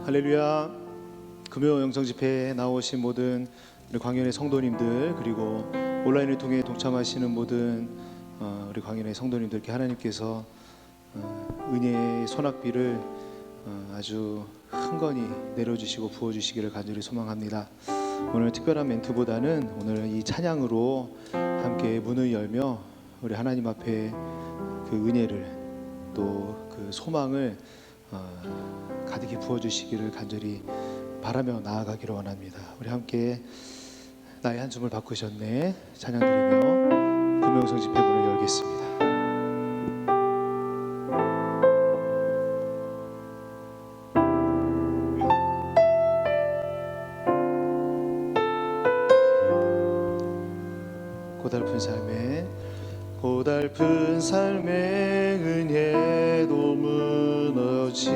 할렐루야. 금요 영성 집회에 나오신 모든 우리 광연의 성도님들, 그리고 온라인을 통해 동참하시는 모든 우리 광연의 성도님들께 하나님께서 은혜의 소낙비를 아주 흥건히 내려주시고 부어주시기를 간절히 소망합니다. 오늘 특별한 멘트보다는 오늘 이 찬양으로 함께 문을 열며 우리 하나님 앞에 그 은혜를 또 그 소망을 가득히 부어주시기를 간절히 바라며 나아가기를 원합니다. 우리 함께 나의 한숨을 바꾸셨네 찬양 드리며 금요영성 집회 문을 열겠습니다. 고달픈 삶의 은혜도 무너지고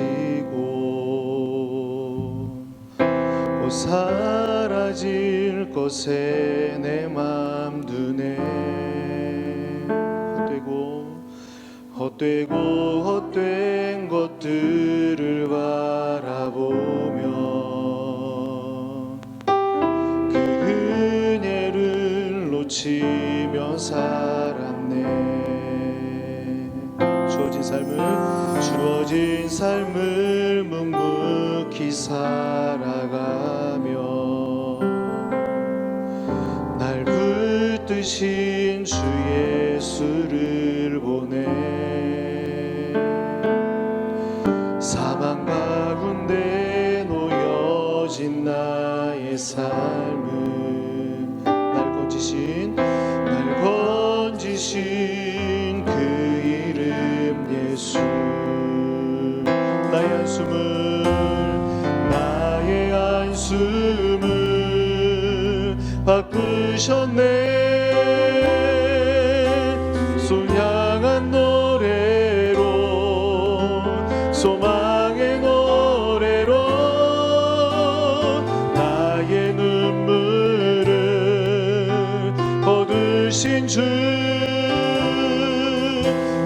곧 사라질 것에 내 맘 두네. 헛된 것들을 바라보며 그 은혜를 놓치며 살았네. 주어진 삶을 묵묵히 살아가며 날 붙드신 주 예수를 보내. 사망 가운데 놓여진 나의 삶은 날 건지신 그 이름 예수. 나의 한숨을 바꾸셨네. 소향한 노래로, 소망의 노래로 나의 눈물을 거두신 주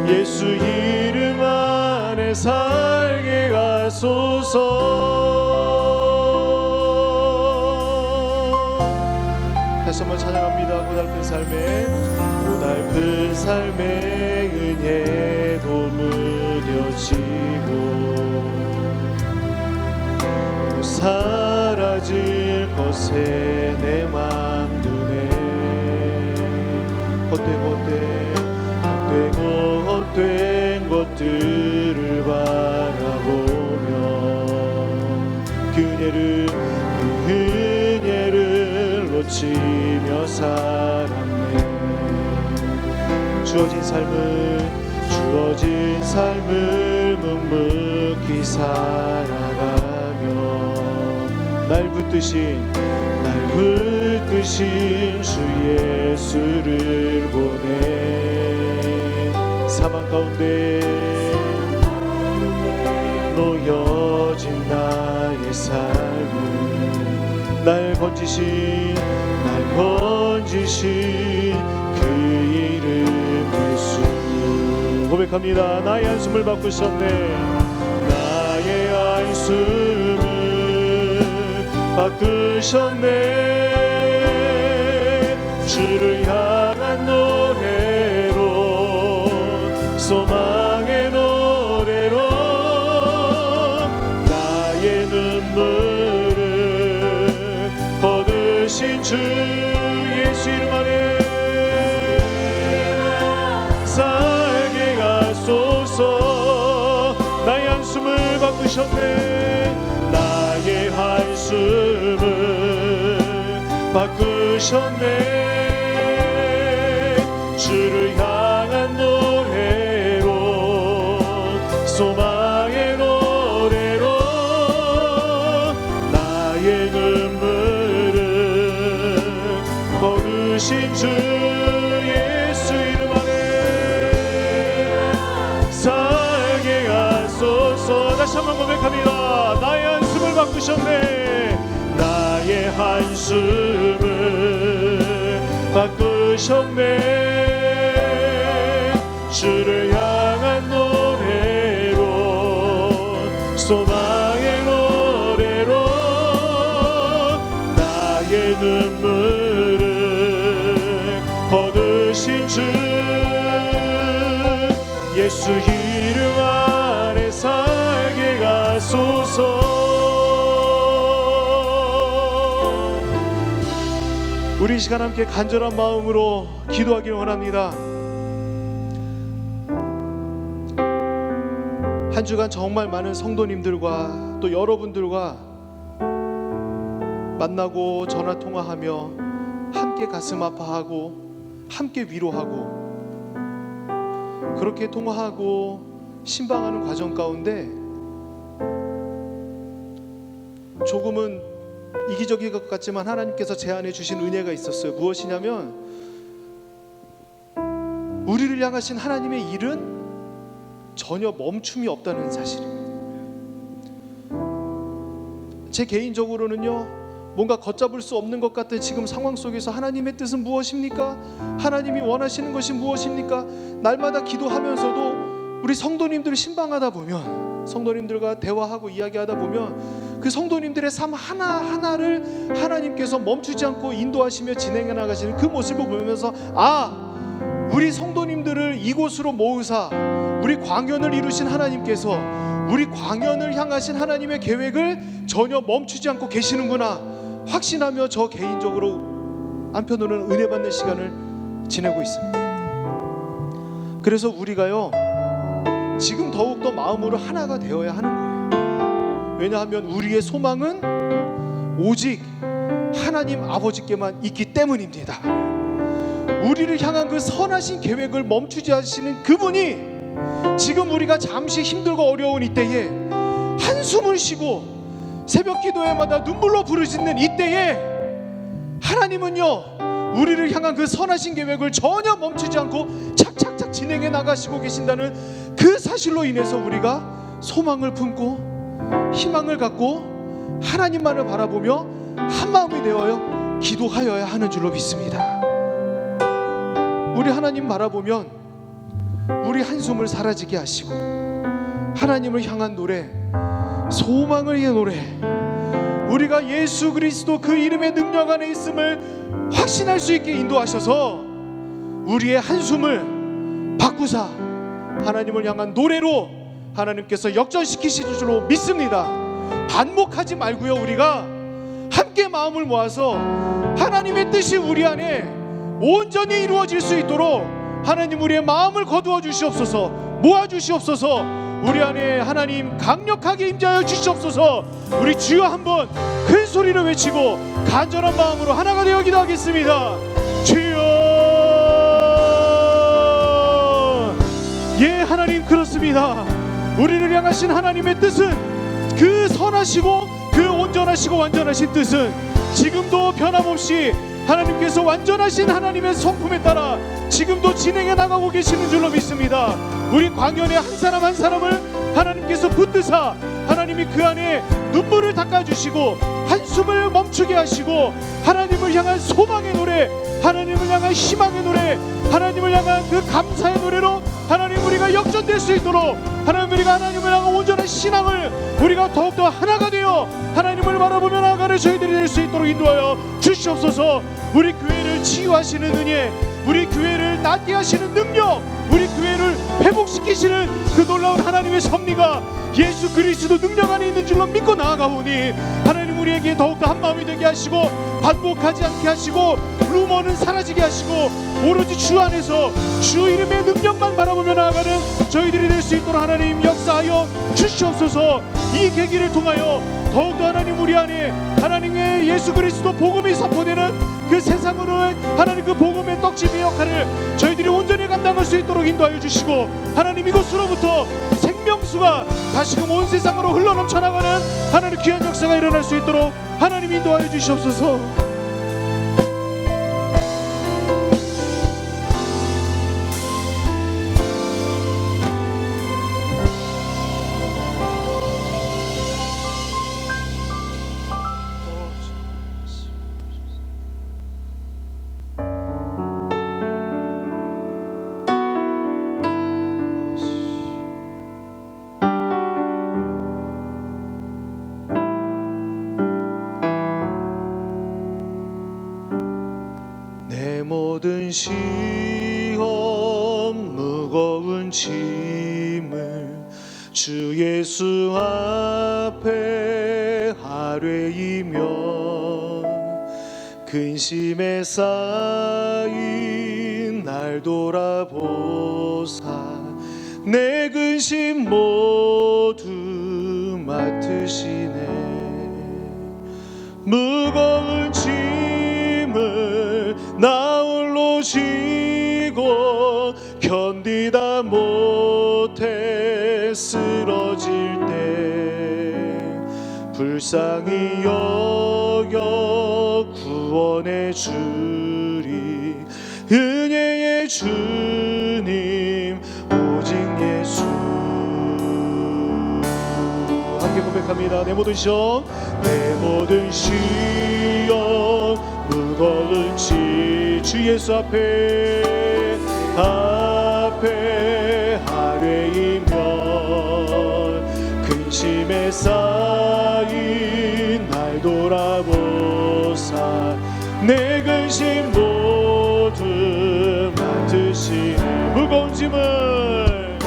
예수 이름 안에 살게 하소서. 다시 한번 찬양합니다. 고달픈 삶의 은혜도 무뎌지고 사라질 것에 내 맘 두네. 헛된 것들을 바라보며 그 은혜를 놓치며 살았네. 주어진 삶을 묵묵히 살아가며 날 붙드신 주 예수를 보내. 사망 가운데 놓여진 나의 삶은 날 건지신 그 이름 예수. 고백합니다. 나의 한숨을 바꾸셨네. 나의 한숨을 바꾸셨네. 주를 향한 노래로, 소망의 노래로 나의 눈물을 거두신 주 예수 이름 안에 살게 하소서. 나의 한숨을 바꾸셨네. 나의 한숨을 바꾸셨네. 주를 향한 노래로, 소망의 노래로 나의 눈물을 거두신 주 예수 이름 안에 살게 하소서. 다시 한번 고백합니다. 나의 한숨을 바꾸셨네. 나의 한숨을 바꾸셨네. 주를 향한 노래로, 소망의 노래로 되신 주 예수 이름 안에 살게 하소서. 우리 이 시간 함께 간절한 마음으로 기도하길 원합니다. 한 주간 정말 많은 성도님들과 또 여러분들과 만나고 전화 통화하며 함께 가슴 아파하고 함께 위로하고 그렇게 통화하고 신방하는 과정 가운데 조금은 이기적인 것 같지만 하나님께서 제안해 주신 은혜가 있었어요. 무엇이냐면 우리를 향하신 하나님의 일은 전혀 멈춤이 없다는 사실입니다. 제 개인적으로는요, 뭔가 걷잡을 수 없는 것 같은 지금 상황 속에서 하나님의 뜻은 무엇입니까? 하나님이 원하시는 것이 무엇입니까? 날마다 기도하면서도 우리 성도님들 신방하다 보면, 성도님들과 대화하고 이야기하다 보면 그 성도님들의 삶 하나하나를 하나님께서 멈추지 않고 인도하시며 진행해 나가시는 그 모습을 보면서 우리 성도님들을 이곳으로 모으사 우리 광연을 이루신 하나님께서 우리 광연을 향하신 하나님의 계획을 전혀 멈추지 않고 계시는구나 확신하며 저 개인적으로 한편으로는 은혜 받는 시간을 지내고 있습니다. 그래서 우리가요 지금 더욱더 마음으로 하나가 되어야 하는 거예요. 왜냐하면 우리의 소망은 오직 하나님 아버지께만 있기 때문입니다. 우리를 향한 그 선하신 계획을 멈추지 않으시는 그분이 지금 우리가 잠시 힘들고 어려운 이때에 한숨을 쉬고 새벽 기도회마다 눈물로 부르짖는 이때에 하나님은요 우리를 향한 그 선하신 계획을 전혀 멈추지 않고 착착착 진행해 나가시고 계신다는 그 사실로 인해서 우리가 소망을 품고 희망을 갖고 하나님만을 바라보며 한마음이 되어요 기도하여야 하는 줄로 믿습니다. 우리 하나님 바라보면 우리 한숨을 사라지게 하시고 하나님을 향한 노래, 소망을 위한 노래, 우리가 예수 그리스도 그 이름의 능력 안에 있음을 확신할 수 있게 인도하셔서 우리의 한숨을 바꾸사 하나님을 향한 노래로 하나님께서 역전시키실 줄로 믿습니다. 반복하지 말고요, 우리가 함께 마음을 모아서 하나님의 뜻이 우리 안에 온전히 이루어질 수 있도록 하나님 우리의 마음을 거두어 주시옵소서. 모아 주시옵소서. 우리 안에 하나님 강력하게 임재하여 주시옵소서. 우리 주여 한번 큰 소리를 외치고 간절한 마음으로 하나가 되어 기도하겠습니다. 주여. 예, 하나님 그렇습니다. 우리를 향하신 하나님의 뜻은 그 선하시고 그 온전하시고 완전하신 뜻은 지금도 변함없이 하나님께서 완전하신 하나님의 성품에 따라 지금도 진행해 나가고 계시는 줄로 믿습니다. 우리 광연의 한 사람 한 사람을 하나님께서 붙드사 하나님이 그 안에 눈물을 닦아주시고 한숨을 멈추게 하시고 하나님을 향한 소망의 노래, 하나님을 향한 희망의 노래, 하나님을 향한 그 감사의 노래로 하나님 우리가 역전될 수 있도록 하나님 우리가 하나님을 향한 온전한 신앙을 우리가 더욱더 하나가 되어 하나님을 바라보며 나아가는 저희들이 될 수 있도록 인도하여 주시옵소서. 우리 교회를 치유하시는 은혜, 우리 교회를 낫게 하시는 능력, 우리 교회를 회복시키시는 그 놀라운 하나님의 섭리가 예수 그리스도 능력 안에 있는 줄로 믿고 나아가오니 하나님 우리에게 더욱더 한마음이 되게 하시고 반복하지 않게 하시고 루머는 사라지게 하시고 오로지 주 안에서 주 이름의 능력만 바라보며 나아가는 저희들이 될 수 있도록 하나님 역사하여 주시옵소서. 이 계기를 통하여 더욱더 하나님 우리 안에 하나님의 예수 그리스도 복음이 선포되는 그 세상으로 하나님 그 복음의 떡집의 역할을 저희들이 온전히 감당할 수 있도록 인도하여 주시고 하나님 이곳으로부터 생명수가 다시금 온 세상으로 흘러넘쳐 나가는 하나님 귀한 역사가 일어날 수 있도록 하나님 인도하여 주시옵소서. 모든 시간 짐을 주 예수 앞에 아뢰이며 근심에 쌓인 날 돌아보사 내 근심 모두 맡으시네. 무거운 짐을 나 홀로 지고 견디다 못해 쓰러질 때 불쌍히 여겨 구원해 주리 은혜의 주님 오직 예수. 함께 고백합니다. 내 모든 시험 내 모든 시험 무거운 짐 주 예수 앞에 아뢰이며 근심에 쌓인 날 돌아보사 내 근심 모두 맡으시네. 무거운 짐을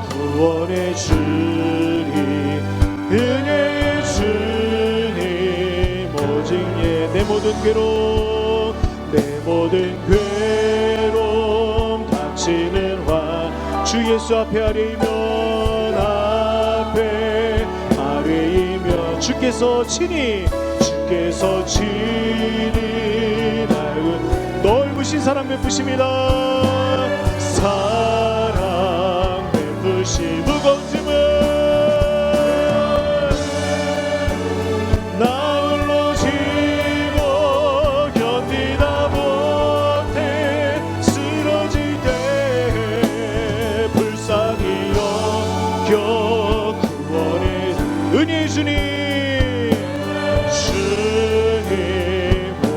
구원해 주리 은혜의 주님 오직 내 모든 괴로움 내 모든 괴로움 당신은 화 주 예수 앞에 아뢰이며 주께서 친히 날 넓으신 사랑 베푸십니다. 사랑 베푸시 무거운 짐을 나 홀로 지고 견디다 못해 쓰러질 때 불쌍히 여겨 구원해 은혜의 주님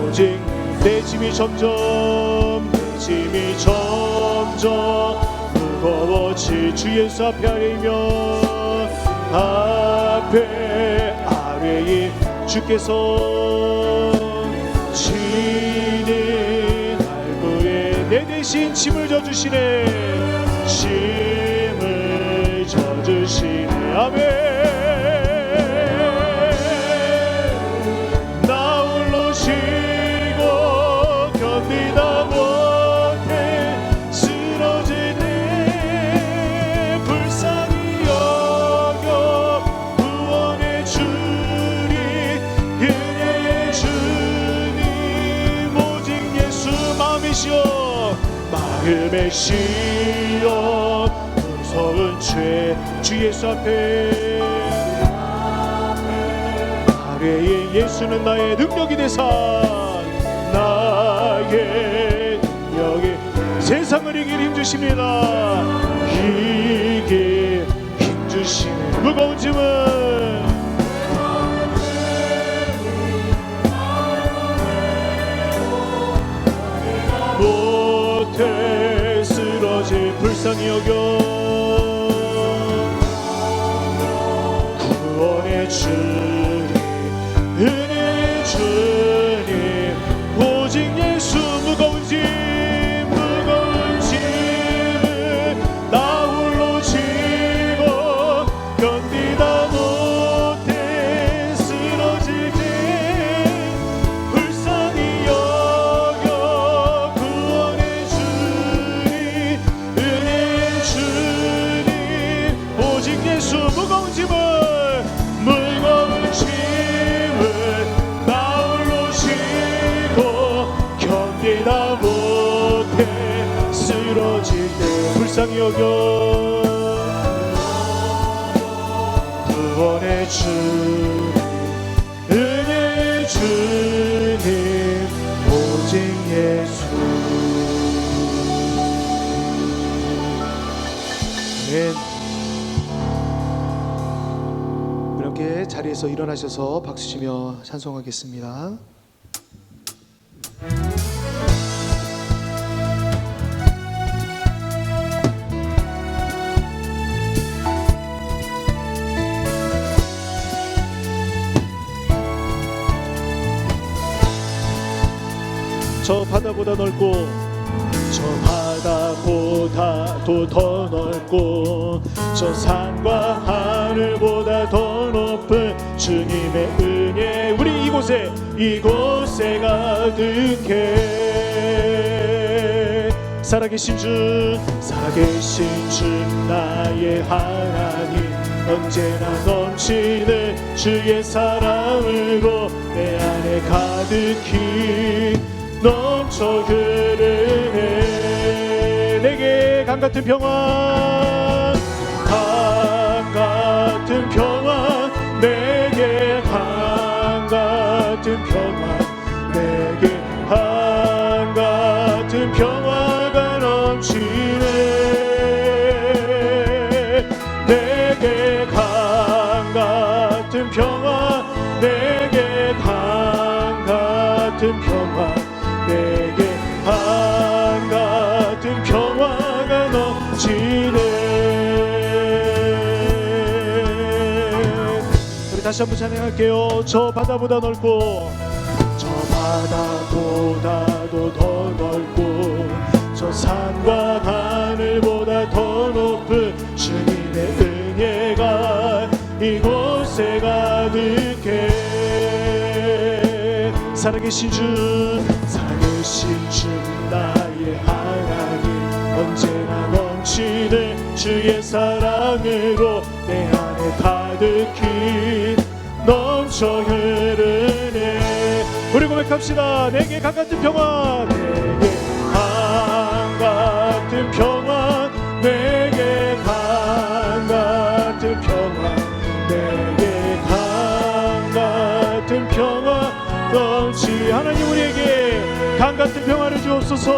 오직 내 짐이 점점 무거워지 주 예수 앞에 아뢰이 주께서 친히 날구에 내 대신 짐을 져주시네. 짐을 져주시네. 아멘. 나 홀로 지고 견디다 못해 쓰러질 때 불쌍히 여겨 구원해 주리 은혜의 주님 오직 예수. 마음의 시험 무서운 죄 주 예수 앞에 아뢰이 예수는 나의 능력이 되사 나의 능력이 세상을 이길 힘주십니다. 이길 힘주시네. 무거운 짐은 못해 쓰러질 불쌍히 여겨 구원의 주님 은혜의 주님 오직 예수. 무거운 짐을 나 홀로 지고 견디다 못해 쓰러질 때 불쌍히 여겨 구원의 주님 은혜의 주님 오직 예수. 무거운 짐을 나 홀로 지고 견디다 못해 쓰러질 때 불쌍히 여겨 구원의 주님 은혜의 주님 오직 예수. 아멘. 함께 자리에서 일어나셔서 박수치며 찬송하겠습니다. 바다보다 넓고 저 바다보다도 더 넓고 저 산과 하늘보다 더 높은 주님의 은혜 우리 이곳에 가득해. 살아계신 주 나의 하나님 언제나 넘치는 주의 사랑으로 내 안에 가득히 넘쳐 흐르네. 내게 강같은 평화 강같은 평화 내게 강같은 평화 내게 강같은 평화가 넘치네. 내게 강같은 평화 내게 강같은 평화 내게 강같은 평화가 넘치네. 우리 다시 한번 찬양할게요. 저 바다보다 넓고 저 바다보다도 더 넓고 저 산과 하늘보다 더 높은 주님의 은혜가 이곳에 가득해. 살아계신 주 나의 하나님 언제나 넘치는 주의 사랑으로 내 안에 가득히 넘쳐 흐르네. 우리 고백합시다. 내게 강같은 평화 내게 강같은 평화 내게 강같은 평화 내게 강같은 평화 넘치. 하나님 우리에게 강같은 평화를 주옵소서.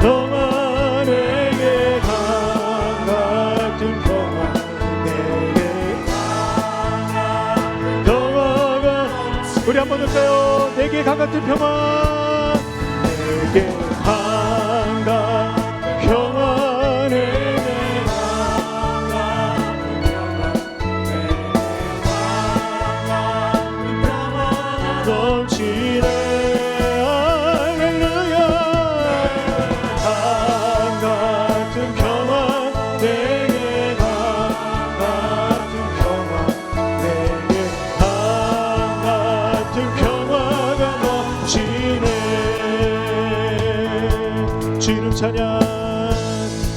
평화 내게 강같은 평화 내게 평화가 우리 한번 할까요? 내게 강같은 평화 내게 강같은 평화 내게 넘치네. 할렐루야. 강같은 평화 내게 강같은 평화 내게 강같은 평화가 넘치네. 주 이름 찬양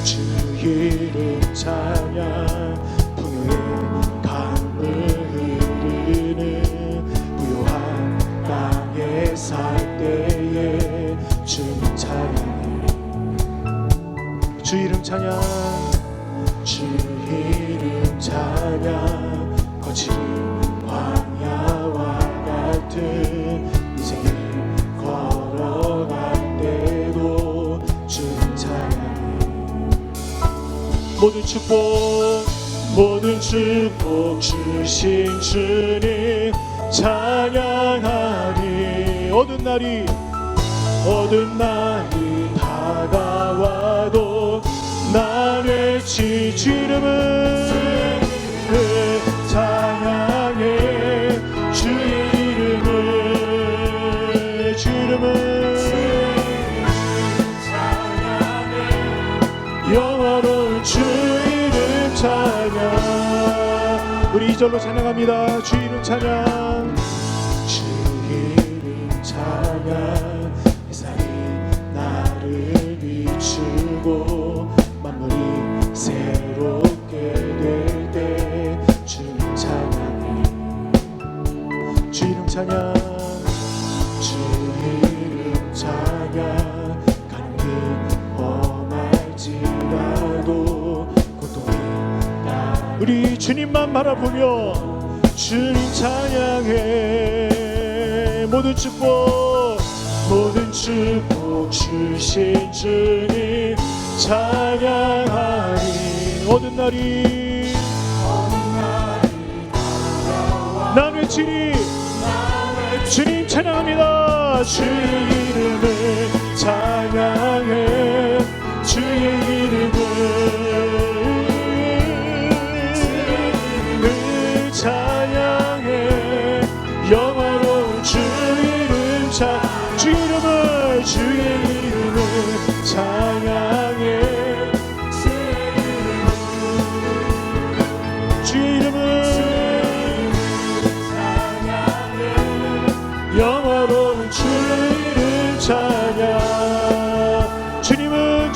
주 이름 찬양 풍요의 강물 흐르는 살 때에 주님 찬양해. 주 이름 찬양 주 이름 찬양 거칠은 광야와 같은 인생을 걸어갈 때도 주님 찬양해. 모든 축복 주신 주님 찬양하리. 어두운 날이 다가와도 나 외치 주 이름을 찬양해. 주의 이름을 주 이름을 찬양해. 영화로운 주 이름 찬양. 우리 2절로 찬양합니다. 주 이름 찬양 주 이름 찬양. 햇살이 나를 비추고 만물이 새롭게 될 때 주님 찬양해. 주 이름 찬양 주 이름 찬양. 가는 길 험할지라도 고통이 나 우리 주님만 바라보며 주님 찬양해. 모든 축복 주신 주님 찬양하리. 어두운 날이 난 외치리. 주님 찬양합니다. 주의 이름을 찬양해. 주의 이름을 찬양해. 영화로운 주 이름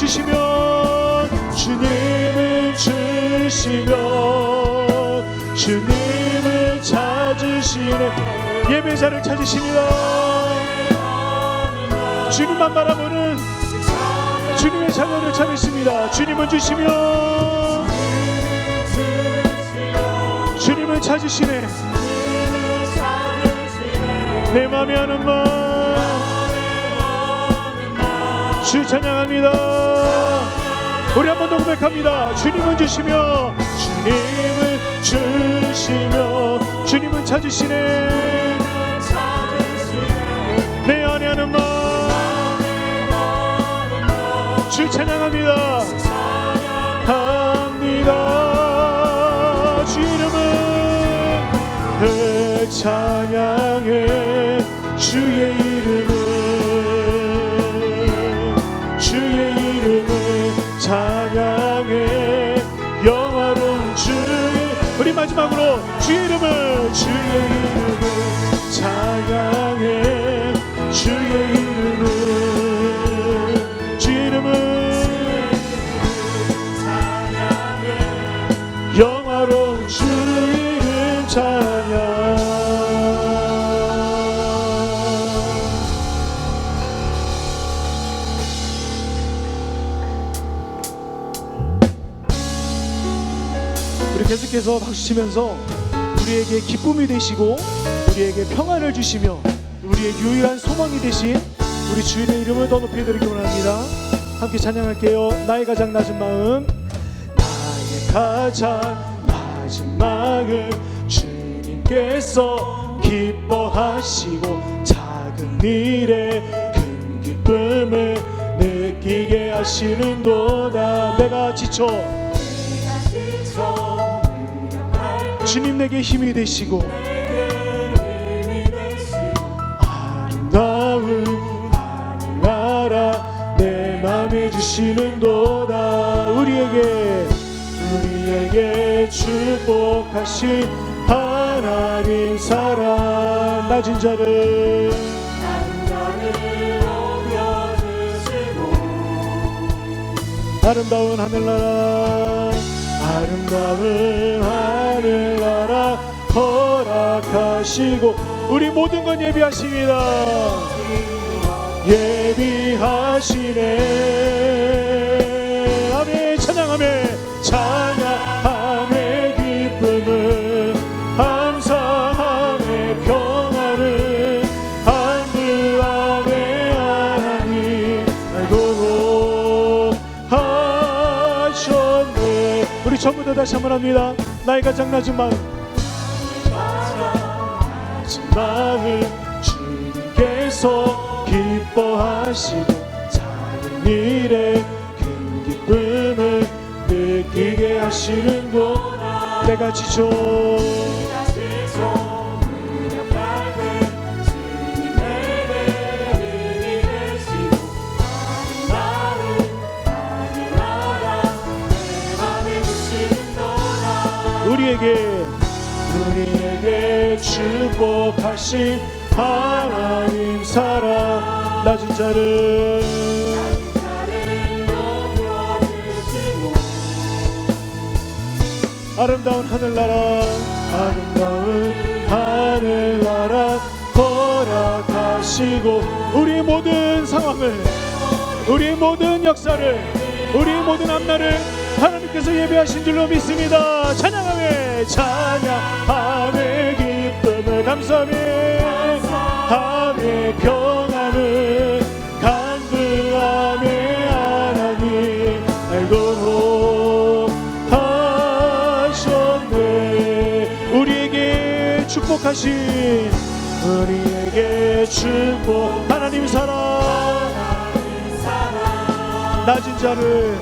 주시면 주님을 주시면 주님을 찾으시네. 예배자를 찾으십니다. 주님만 바라보는 주님의 자녀를 찾으십니다. 주님을 주시면 주님을 찾으시네. 내 맘이 하는 말 주 찬양합니다. 우리 한 번 더 고백합니다. 주님을 주시며 주님을 주시며 주님을 찾으시네. 내 안에 하는 말 주 찬양합니다. 합니다. 주 이름을 찬양해. 주의 이름을 찬양해. 영화로운 주의 우리 마지막으로 주의 이름을 찬양해. 주의 이름을 찬양해. 영화로운 주 이름 찬양. 우리 계속해서 박수 치면서 우리에게 기쁨이 되시고 우리에게 평안을 주시며 우리의 유일한 소망이 되신 우리 주님의 이름을 더 높여드리기 원합니다. 함께 찬양할게요. 나의 가장 낮은 마음, 나의 가장 낮은 마음 주님께서 기뻐하시고 작은 일에 큰 기쁨을 느끼게 하시는도다. 내가 지쳐 주님 내게 힘이 되시고 아름다운 하늘나라 내 맘에 주시는도다. 우리에게 축복하신 하나님 사랑. 낮은 자를 아름다운 하늘나라 아름다운 하늘나라 허락하시고 우리 모든 건 예비하십니다. 예비하시네. 아멘. 찬양하며 찬양하며 기쁨을 감사하며 평안을 안드하며 하나님 알고 하셨네. 우리 전부 다 다시 한번 합니다. 나의 가장 낮은 마음 주님께서 기뻐하시고 작은 일에 큰 기쁨을 느끼게 하시는도다. 내가 지쳐 무력할 때 주님 내게 힘이 되시고 아름다운 하늘나라 내 맘에 주시는도다. 우리에게 축복하신 하나님 사랑. 낮은 자를 높여주시고 아름다운 하늘나라 허락하시고 우리의 모든 상황을 우리의 모든 역사를 우리의 모든 앞날을 하나님께서 예배하신 줄로 믿습니다. 찬양하며 기쁨을 감사하며 평안을 간구하며 하나님 알고 하셨네. 우리에게 축복하신 우리에게 축복 하나님 사랑. 낮은 자를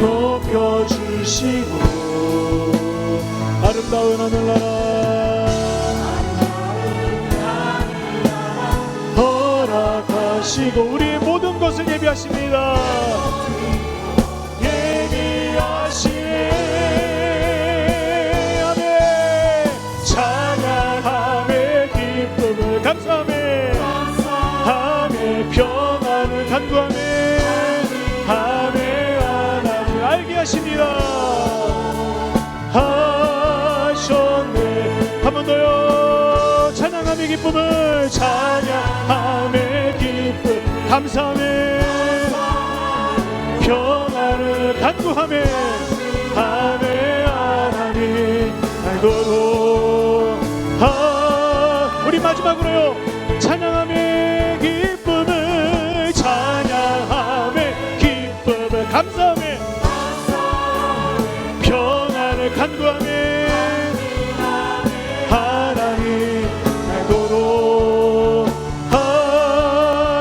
높여주시고 아름다운 하늘나라 허락하시고 우리의 모든 것을 예비하십니다. 예비하시네. 아멘. 찬양하며 기쁨을 감사하며 평안을 간구하며 아멘. 하나님 알게 하십니다. 하셨네. 한 번 더요. 찬양함의 기쁨을, 찬양함의 기쁨, 감사함의 평안을 간구함에 아멘. 하나님 알고도 우리 마지막으로요. 찬양함의 기쁨을, 찬양함의 기쁨을, 감사함의 평안을 간구함에 하나님 알고도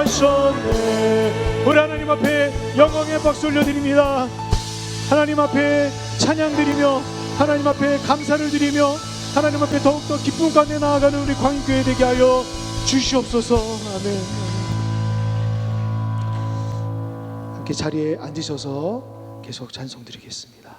하셨네. 우리 하나님 앞에 영광의 박수 올려드립니다. 하나님 앞에 찬양드리며 하나님 앞에 감사를 드리며 하나님 앞에 더욱더 기쁨 가운데 나아가는 우리 광인교회 되게 하여 주시옵소서. 아멘. 함께 자리에 앉으셔서 계속 찬송 드리겠습니다.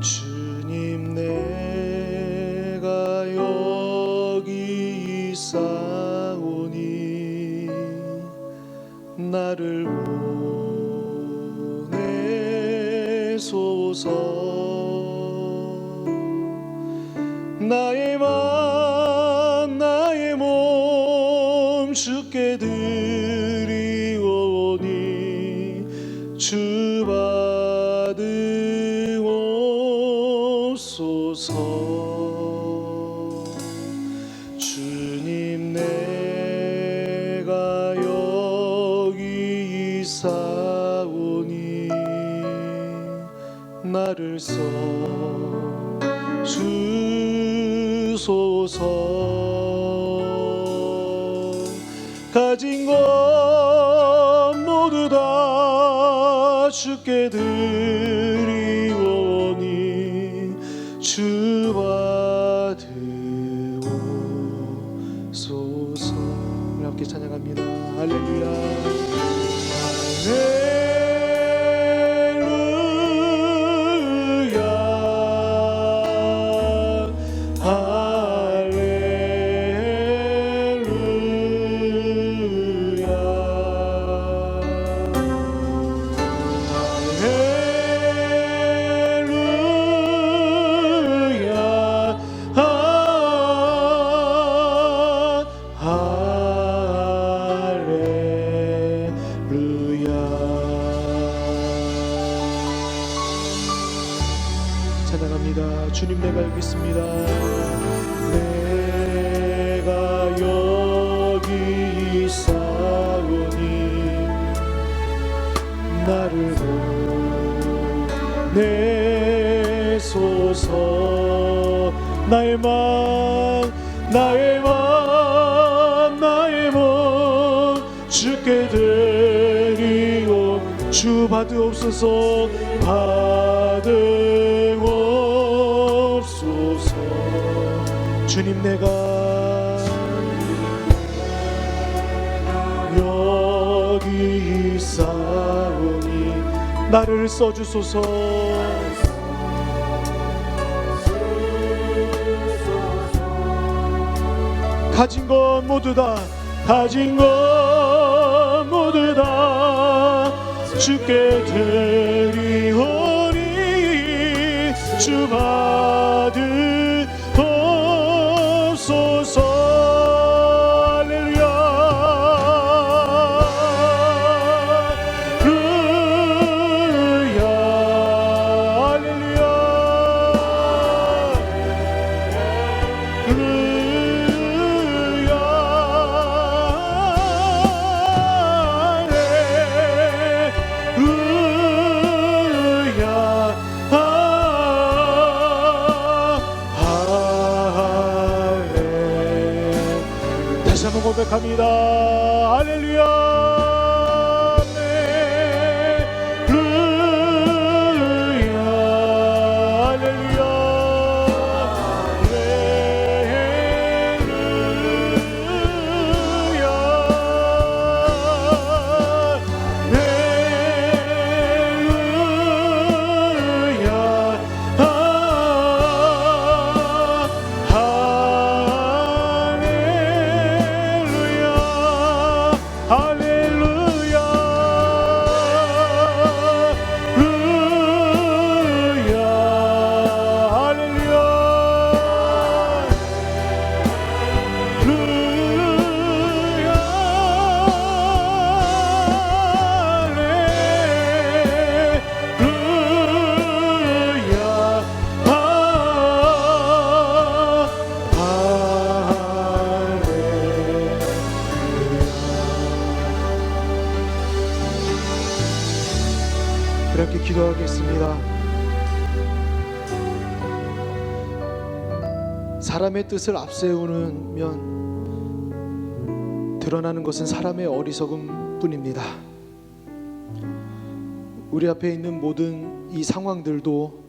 주님 내가 여기 있사오니 나를 보내소서. 나의 맘 나의 몸 주께 드리오니 주 받으옵소서. 주님 내가 여기 있사오니 나를 써 주소서. 가진 것 모두 다 주께 드리오니 주 받으옵소서. 우리 함께 찬양합니다. 할렐루야. 찬양합니다. 주님 내가 여기 있습니다. 내가 여기 있사오니 나를 보내소서. 나의 맘 나의 맘 나의 몸 주께 드리오. 주 받으옵소서. 받으옵소서. 주님 내가 여기 있사오니 나를 써주소서. 가진 것 모두 다 가진 것 모두 다 주께 드리오니 주 받으옵소서. 할렐루야. 다시 한번 고백합니다. 할렐루야. 네. 우리 함께 기도하겠습니다. 사람의 뜻을 앞세우면 드러나는 것은 사람의 어리석음 뿐입니다. 우리 앞에 있는 모든 이 상황들도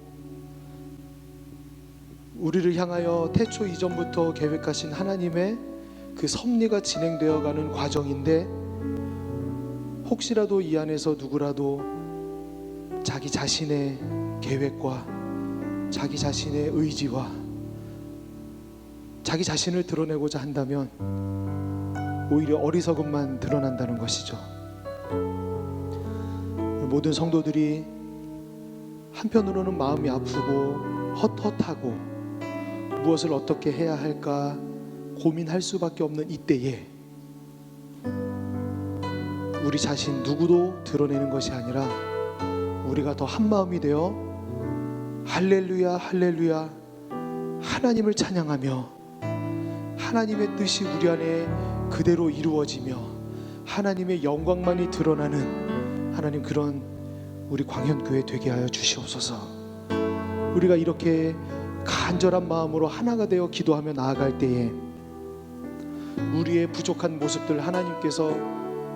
우리를 향하여 태초 이전부터 계획하신 하나님의 그 섭리가 진행되어가는 과정인데, 혹시라도 이 안에서 누구라도 자기 자신의 계획과 자기 자신의 의지와 자기 자신을 드러내고자 한다면 오히려 어리석음만 드러난다는 것이죠. 모든 성도들이 한편으로는 마음이 아프고 헛헛하고 무엇을 어떻게 해야 할까 고민할 수밖에 없는 이때에 우리 자신 누구도 드러내는 것이 아니라 우리가 더 한마음이 되어 할렐루야 할렐루야 하나님을 찬양하며 하나님의 뜻이 우리 안에 그대로 이루어지며 하나님의 영광만이 드러나는 하나님, 그런 우리 광현교회 되게 하여 주시옵소서. 우리가 이렇게 간절한 마음으로 하나가 되어 기도하며 나아갈 때에 우리의 부족한 모습들 하나님께서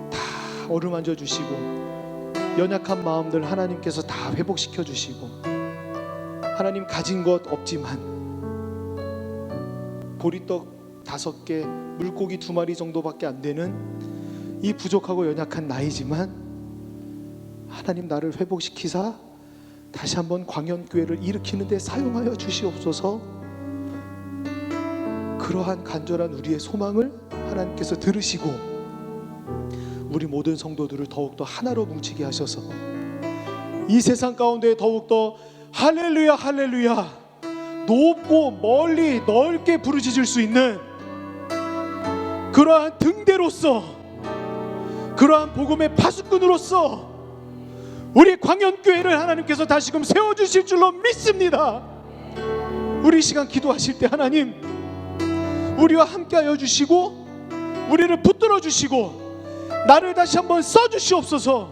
다 어루만져 주시고, 연약한 마음들 하나님께서 다 회복시켜 주시고, 하나님 가진 것 없지만 보리떡 5개, 물고기 2마리 정도밖에 안 되는 이 부족하고 연약한 나이지만 하나님 나를 회복시키사 다시 한번 광현교회를 일으키는 데 사용하여 주시옵소서. 그러한 간절한 우리의 소망을 하나님께서 들으시고 우리 모든 성도들을 더욱더 하나로 뭉치게 하셔서 이 세상 가운데 더욱더 할렐루야 할렐루야 높고 멀리 넓게 부르짖을 수 있는 그러한 등대로서, 그러한 복음의 파수꾼으로서 우리 광현교회를 하나님께서 다시금 세워주실 줄로 믿습니다. 우리 시간 기도하실 때 하나님 우리와 함께하여 주시고 우리를 붙들어 주시고 나를 다시 한번 써주시옵소서.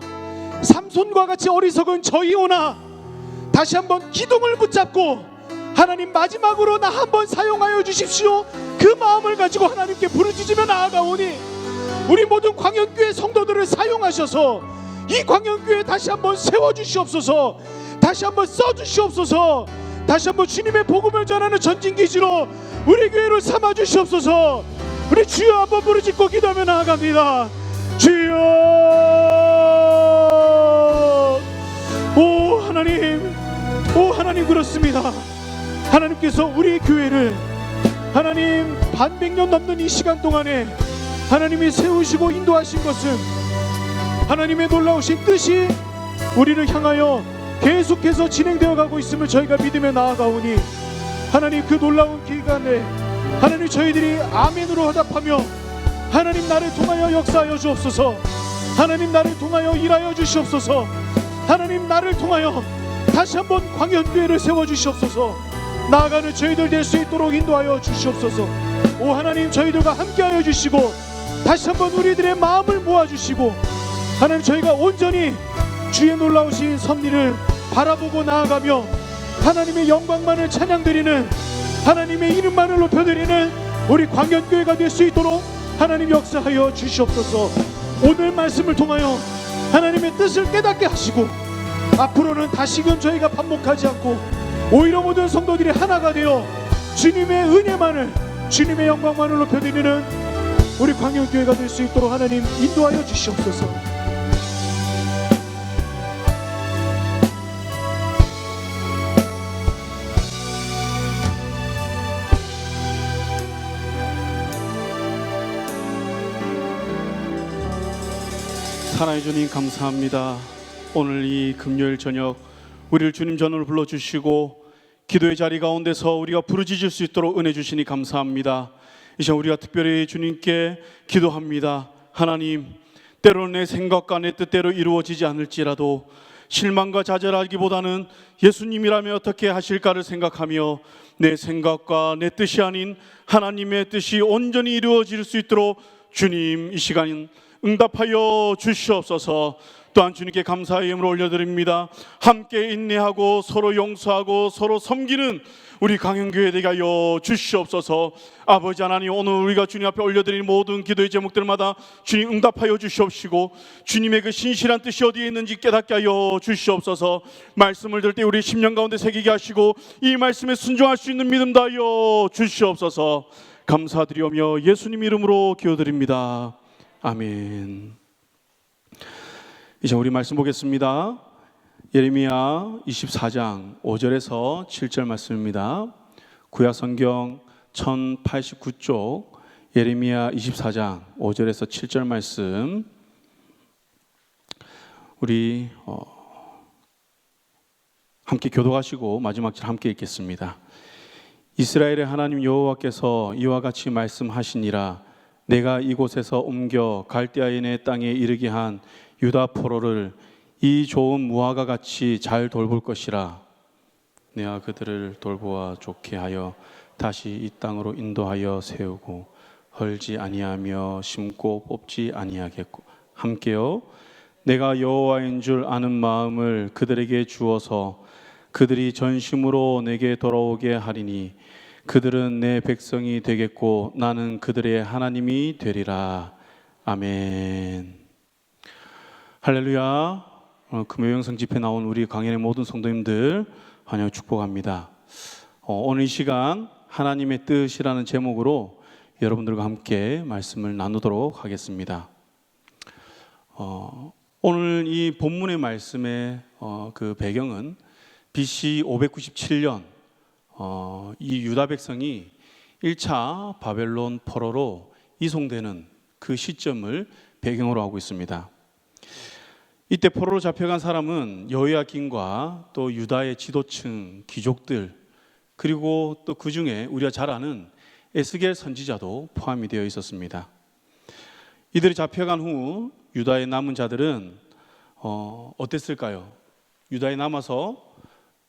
삼손과 같이 어리석은 저희오나 다시 한번 기둥을 붙잡고 하나님 마지막으로 나 한번 사용하여 주십시오. 그 마음을 가지고 하나님께 부르짖으며 나아가오니 우리 모든 광현교회 성도들을 사용하셔서 이 광현교회 다시 한번 세워주시옵소서. 다시 한번 써주시옵소서. 다시 한번 주님의 복음을 전하는 전진기지로 우리 교회를 삼아주시옵소서. 우리 주여 한번 부르짖고 기도하며 나아갑니다. 주여, 오 하나님, 오 하나님, 그렇습니다. 하나님께서 우리 교회를 하나님 반백년 넘는 이 시간 동안에 하나님이 세우시고 인도하신 것은 하나님의 놀라우신 뜻이 우리를 향하여 계속해서 진행되어 가고 있음을 저희가 믿으며 나아가오니 하나님 그 놀라운 기간에 하나님 저희들이 아멘으로 화답하며 하나님 나를 통하여 역사하여 주옵소서. 하나님 나를 통하여 일하여 주시옵소서. 하나님 나를 통하여 다시 한번 광현교회를 세워주시옵소서. 나아가는 저희들 될 수 있도록 인도하여 주시옵소서. 오 하나님 저희들과 함께하여 주시고 다시 한번 우리들의 마음을 모아주시고 하나님 저희가 온전히 주의 놀라우신 섭리를 바라보고 나아가며 하나님의 영광만을 찬양드리는, 하나님의 이름만을 높여드리는 우리 광현교회가 될 수 있도록 하나님 역사하여 주시옵소서. 오늘 말씀을 통하여 하나님의 뜻을 깨닫게 하시고 앞으로는 다시금 저희가 반복하지 않고 오히려 모든 성도들이 하나가 되어 주님의 은혜만을, 주님의 영광만을 높여드리는 우리 광현교회가 될 수 있도록 하나님 인도하여 주시옵소서. 하나님 주님 감사합니다. 오늘 이 금요일 저녁 우리를 주님 전으로 불러주시고 기도의 자리 가운데서 우리가 부르짖을 수 있도록 은혜 주시니 감사합니다. 이 시간 우리가 특별히 주님께 기도합니다. 하나님, 때로는 내 생각과 내 뜻대로 이루어지지 않을지라도 실망과 좌절하기보다는 예수님이라면 어떻게 하실까를 생각하며 내 생각과 내 뜻이 아닌 하나님의 뜻이 온전히 이루어질 수 있도록 주님 이 시간 응답하여 주시옵소서. 또한 주님께 감사의 예물을 올려드립니다. 함께 인내하고 서로 용서하고 서로 섬기는 우리 강현교회 되게 하여 주시옵소서. 아버지 하나님, 오늘 우리가 주님 앞에 올려드리는 모든 기도의 제목들마다 주님 응답하여 주시옵시고 주님의 그 신실한 뜻이 어디에 있는지 깨닫게 하여 주시옵소서. 말씀을 들을 때 우리 심령 가운데 새기게 하시고 이 말씀에 순종할 수 있는 믿음 다하여 주시옵소서. 감사드리오며 예수님 이름으로 기도드립니다. 아멘. 이제 우리 말씀 보겠습니다. 예레미야 24장 5절에서 7절 말씀입니다. 구약성경 1089쪽 예레미야 24장 5절에서 7절 말씀, 우리 함께 교독하시고 마지막 절 함께 읽겠습니다. 이스라엘의 하나님 여호와께서 이와 같이 말씀하시니라. 내가 이곳에서 옮겨 갈대아인의 땅에 이르게 한 유다 포로를 이 좋은 무화과 같이 잘 돌볼 것이라. 내가 그들을 돌보아 좋게 하여 다시 이 땅으로 인도하여 세우고 헐지 아니하며 심고 뽑지 아니하겠고 함께요 내가 여호와인 줄 아는 마음을 그들에게 주어서 그들이 전심으로 내게 돌아오게 하리니 그들은 내 백성이 되겠고 나는 그들의 하나님이 되리라. 아멘. 할렐루야. 금요 영성 집회 나온 우리 강연의 모든 성도님들 환영 축복합니다. 오늘 이 시간 하나님의 뜻이라는 제목으로 여러분들과 함께 말씀을 나누도록 하겠습니다. 오늘 이 본문의 말씀의 그 배경은 BC 597년 이 유다 백성이 1차 바벨론 포로로 이송되는 그 시점을 배경으로 하고 있습니다. 이때 포로로 잡혀간 사람은 여호야긴과 또 유다의 지도층 귀족들, 그리고 또 그 중에 우리가 잘 아는 에스겔 선지자도 포함이 되어 있었습니다. 이들이 잡혀간 후 유다에 남은 자들은 어땠을까요? 유다에 남아서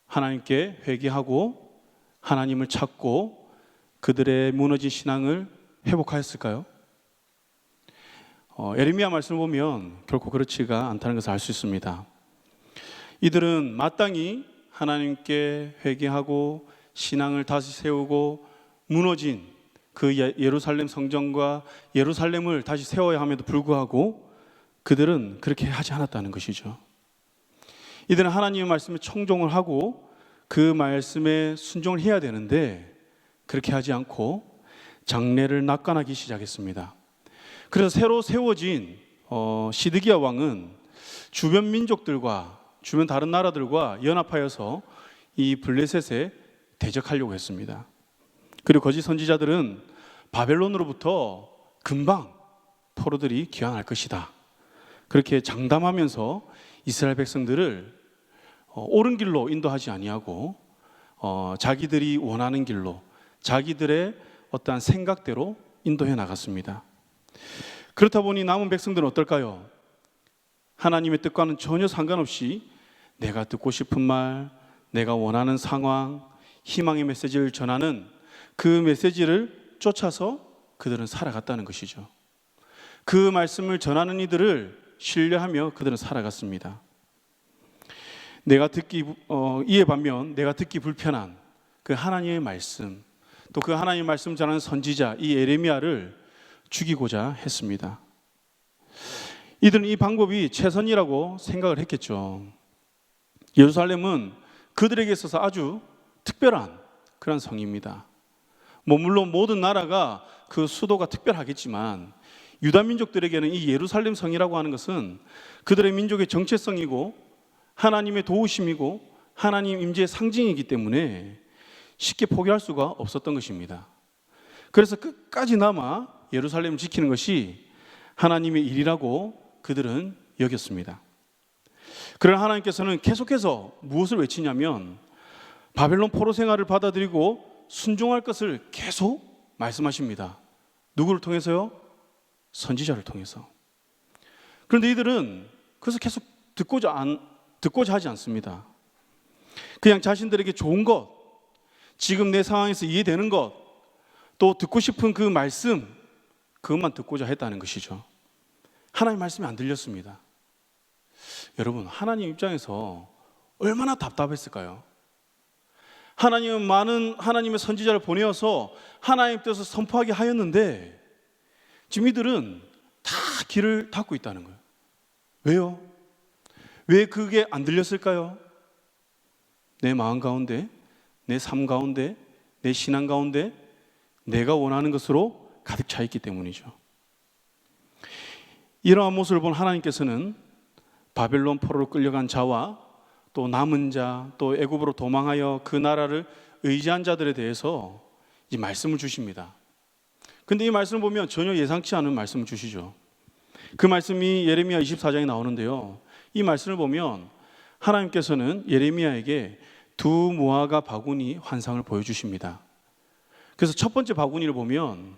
하나님께 회개하고 하나님을 찾고 그들의 무너진 신앙을 회복하였을까요? 예레미야 말씀을 보면 결코 그렇지가 않다는 것을 알 수 있습니다. 이들은 마땅히 하나님께 회개하고 신앙을 다시 세우고 무너진 그 예루살렘 성전과 예루살렘을 다시 세워야 함에도 불구하고 그들은 그렇게 하지 않았다는 것이죠. 이들은 하나님의 말씀에 청종을 하고 그 말씀에 순종을 해야 되는데 그렇게 하지 않고 장래를 낙관하기 시작했습니다. 그래서 새로 세워진 시드기야 왕은 주변 민족들과 주변 다른 나라들과 연합하여서 이 블레셋에 대적하려고 했습니다. 그리고 거짓 선지자들은 바벨론으로부터 금방 포로들이 귀환할 것이다, 그렇게 장담하면서 이스라엘 백성들을 옳은 길로 인도하지 아니하고 자기들이 원하는 길로 자기들의 어떠한 생각대로 인도해 나갔습니다. 그렇다 보니 남은 백성들은 어떨까요? 하나님의 뜻과는 전혀 상관없이 내가 듣고 싶은 말, 내가 원하는 상황, 희망의 메시지를 전하는 그 메시지를 쫓아서 그들은 살아갔다는 것이죠. 그 말씀을 전하는 이들을 신뢰하며 그들은 살아갔습니다. 이에 반면 내가 듣기 불편한 그 하나님의 말씀, 또 그 하나님의 말씀 전하는 선지자 이 예레미야를 죽이고자 했습니다. 이들은 이 방법이 최선이라고 생각을 했겠죠. 예루살렘은 그들에게 있어서 아주 특별한 그런 성입니다. 물론 모든 나라가 그 수도가 특별하겠지만 유다 민족들에게는 이 예루살렘 성이라고 하는 것은 그들의 민족의 정체성이고 하나님의 도우심이고 하나님 임재의 상징이기 때문에 쉽게 포기할 수가 없었던 것입니다. 그래서 끝까지 남아 예루살렘을 지키는 것이 하나님의 일이라고 그들은 여겼습니다. 그러나 하나님께서는 계속해서 무엇을 외치냐면 바벨론 포로 생활을 받아들이고 순종할 것을 계속 말씀하십니다. 누구를 통해서요? 선지자를 통해서. 그런데 이들은 그래서 계속 듣고자 하지 않습니다. 그냥 자신들에게 좋은 것, 지금 내 상황에서 이해되는 것, 또 듣고 싶은 그 말씀, 그것만 듣고자 했다는 것이죠. 하나님 말씀이 안 들렸습니다. 여러분, 하나님 입장에서 얼마나 답답했을까요? 하나님은 많은 하나님의 선지자를 보내어서 하나님 뜻을 선포하게 하였는데 지금 이들은 다 길을 닫고 있다는 거예요. 왜요? 왜 그게 안 들렸을까요? 내 마음 가운데, 내 삶 가운데, 내 신앙 가운데 내가 원하는 것으로 가득 차 있기 때문이죠. 이러한 모습을 본 하나님께서는 바벨론 포로로 끌려간 자와 또 남은 자, 또 애굽으로 도망하여 그 나라를 의지한 자들에 대해서 이 말씀을 주십니다. 근데 이 말씀을 보면 전혀 예상치 않은 말씀을 주시죠. 그 말씀이 예레미야 24장에 나오는데요. 이 말씀을 보면 하나님께서는 예레미야에게 두 무화과 바구니 환상을 보여주십니다. 그래서 첫 번째 바구니를 보면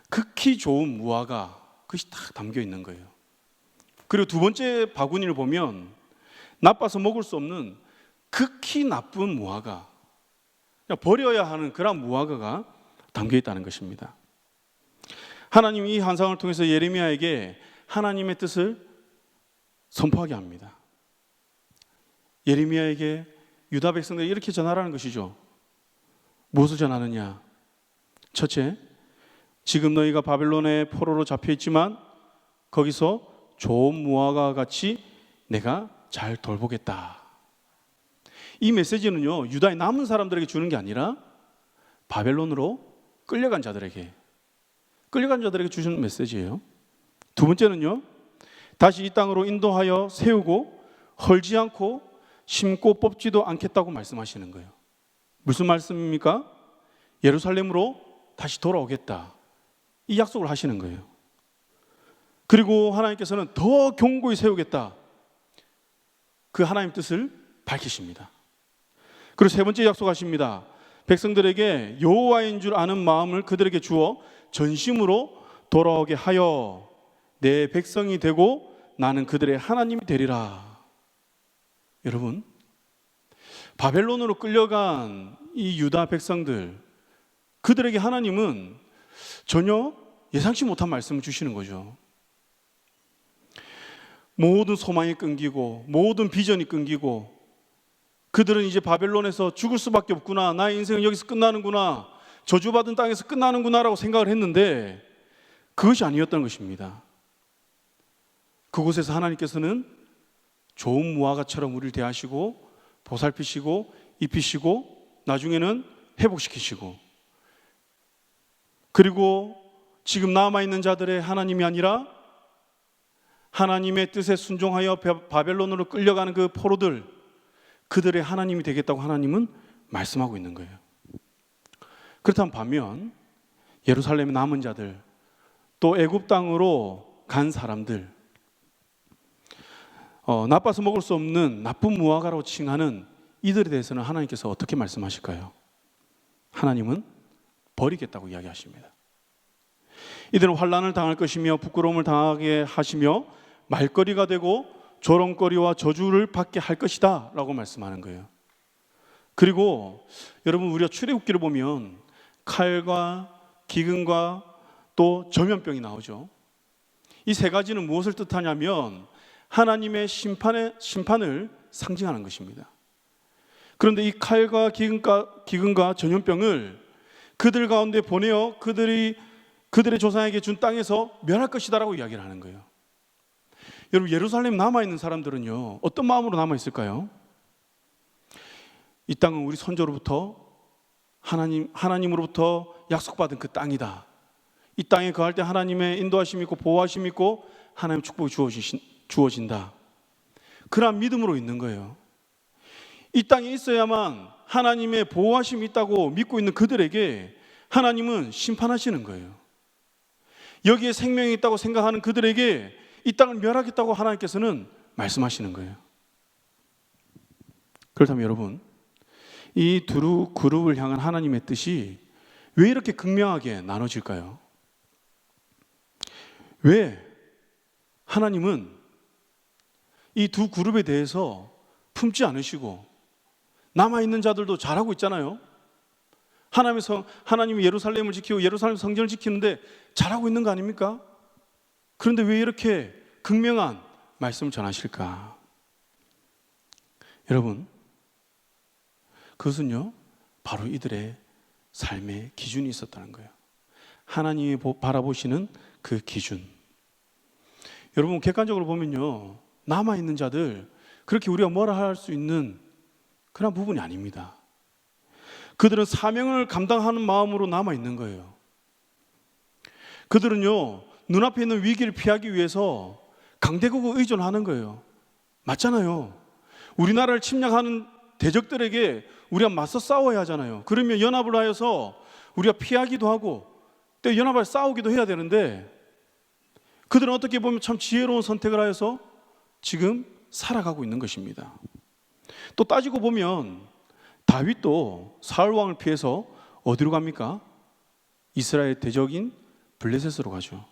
극히 좋은 무화과 그것이 딱 담겨 있는 거예요. 그리고 두 번째 바구니를 보면 나빠서 먹을 수 없는 극히 나쁜 무화과, 그냥 버려야 하는 그런 무화과가 담겨 있다는 것입니다. 하나님이 이 환상을 통해서 예레미야에게 하나님의 뜻을 선포하게 합니다. 예레미야에게 유다 백성들이 이렇게 전하라는 것이죠. 무엇을 전하느냐? 첫째, 지금 너희가 바벨론의 포로로 잡혀 있지만 거기서 좋은 무화과 같이 내가 잘 돌보겠다. 이 메시지는요, 유다의 남은 사람들에게 주는 게 아니라 바벨론으로 끌려간 자들에게 주시는 메시지예요. 두 번째는요, 다시 이 땅으로 인도하여 세우고 헐지 않고 심고 뽑지도 않겠다고 말씀하시는 거예요. 무슨 말씀입니까? 예루살렘으로 다시 돌아오겠다. 이 약속을 하시는 거예요. 그리고 하나님께서는 더 견고히 세우겠다. 그 하나님 뜻을 밝히십니다. 그리고 세 번째 약속하십니다. 백성들에게 여호와인 줄 아는 마음을 그들에게 주어 전심으로 돌아오게 하여 내 백성이 되고 나는 그들의 하나님이 되리라. 여러분, 바벨론으로 끌려간 이 유다 백성들, 그들에게 하나님은 전혀 예상치 못한 말씀을 주시는 거죠. 모든 소망이 끊기고 모든 비전이 끊기고 그들은 이제 바벨론에서 죽을 수밖에 없구나, 나의 인생은 여기서 끝나는구나, 저주받은 땅에서 끝나는구나 라고 생각을 했는데 그것이 아니었던 것입니다. 그곳에서 하나님께서는 좋은 무화과처럼 우리를 대하시고 보살피시고 입히시고 나중에는 회복시키시고, 그리고 지금 남아있는 자들의 하나님이 아니라 하나님의 뜻에 순종하여 바벨론으로 끌려가는 그 포로들, 그들의 하나님이 되겠다고 하나님은 말씀하고 있는 거예요. 그렇다면 반면 예루살렘의 남은 자들, 또 애굽 땅으로 간 사람들, 나빠서 먹을 수 없는 나쁜 무화과라고 칭하는 이들에 대해서는 하나님께서 어떻게 말씀하실까요? 하나님은 버리겠다고 이야기하십니다. 이들은 환난을 당할 것이며 부끄러움을 당하게 하시며 말거리가 되고 조롱거리와 저주를 받게 할 것이다 라고 말씀하는 거예요. 그리고 여러분, 우리가 출애굽기를 보면 칼과 기근과 또 전염병이 나오죠. 이 세 가지는 무엇을 뜻하냐면 하나님의 심판을 상징하는 것입니다. 그런데 이 칼과 기근과 전염병을 그들 가운데 보내어 그들의 조상에게 준 땅에서 멸할 것이다라고 이야기를 하는 거예요. 여러분, 예루살렘 남아있는 사람들은요, 어떤 마음으로 남아있을까요? 이 땅은 우리 선조로부터 하나님으로부터 약속받은 그 땅이다. 이 땅에 거할 때 하나님의 인도하심이 있고 보호하심이 있고 하나님의 축복이 주어진다. 그러한 믿음으로 있는 거예요. 이 땅에 있어야만 하나님의 보호하심이 있다고 믿고 있는 그들에게 하나님은 심판하시는 거예요. 여기에 생명이 있다고 생각하는 그들에게 이 땅을 멸하겠다고 하나님께서는 말씀하시는 거예요. 그렇다면 여러분, 이 두 그룹을 향한 하나님의 뜻이 왜 이렇게 극명하게 나눠질까요? 왜 하나님은 이 두 그룹에 대해서 품지 않으시고 남아있는 자들도 잘하고 있잖아요. 하나님이 예루살렘을 지키고 예루살렘 성전을 지키는데 잘하고 있는 거 아닙니까? 그런데 왜 이렇게 극명한 말씀을 전하실까? 여러분, 그것은요 바로 이들의 삶의 기준이 있었다는 거예요. 하나님이 바라보시는 그 기준. 여러분, 객관적으로 보면요 남아있는 자들 그렇게 우리가 뭐라 할 수 있는 그런 부분이 아닙니다. 그들은 사명을 감당하는 마음으로 남아있는 거예요. 그들은요 눈앞에 있는 위기를 피하기 위해서 강대국에 의존하는 거예요. 맞잖아요. 우리나라를 침략하는 대적들에게 우리가 맞서 싸워야 하잖아요. 그러면 연합을 하여서 우리가 피하기도 하고 또 연합을 싸우기도 해야 되는데, 그들은 어떻게 보면 참 지혜로운 선택을 하여서 지금 살아가고 있는 것입니다. 또 따지고 보면 다윗도 사울 왕을 피해서 어디로 갑니까? 이스라엘 대적인 블레셋으로 가죠.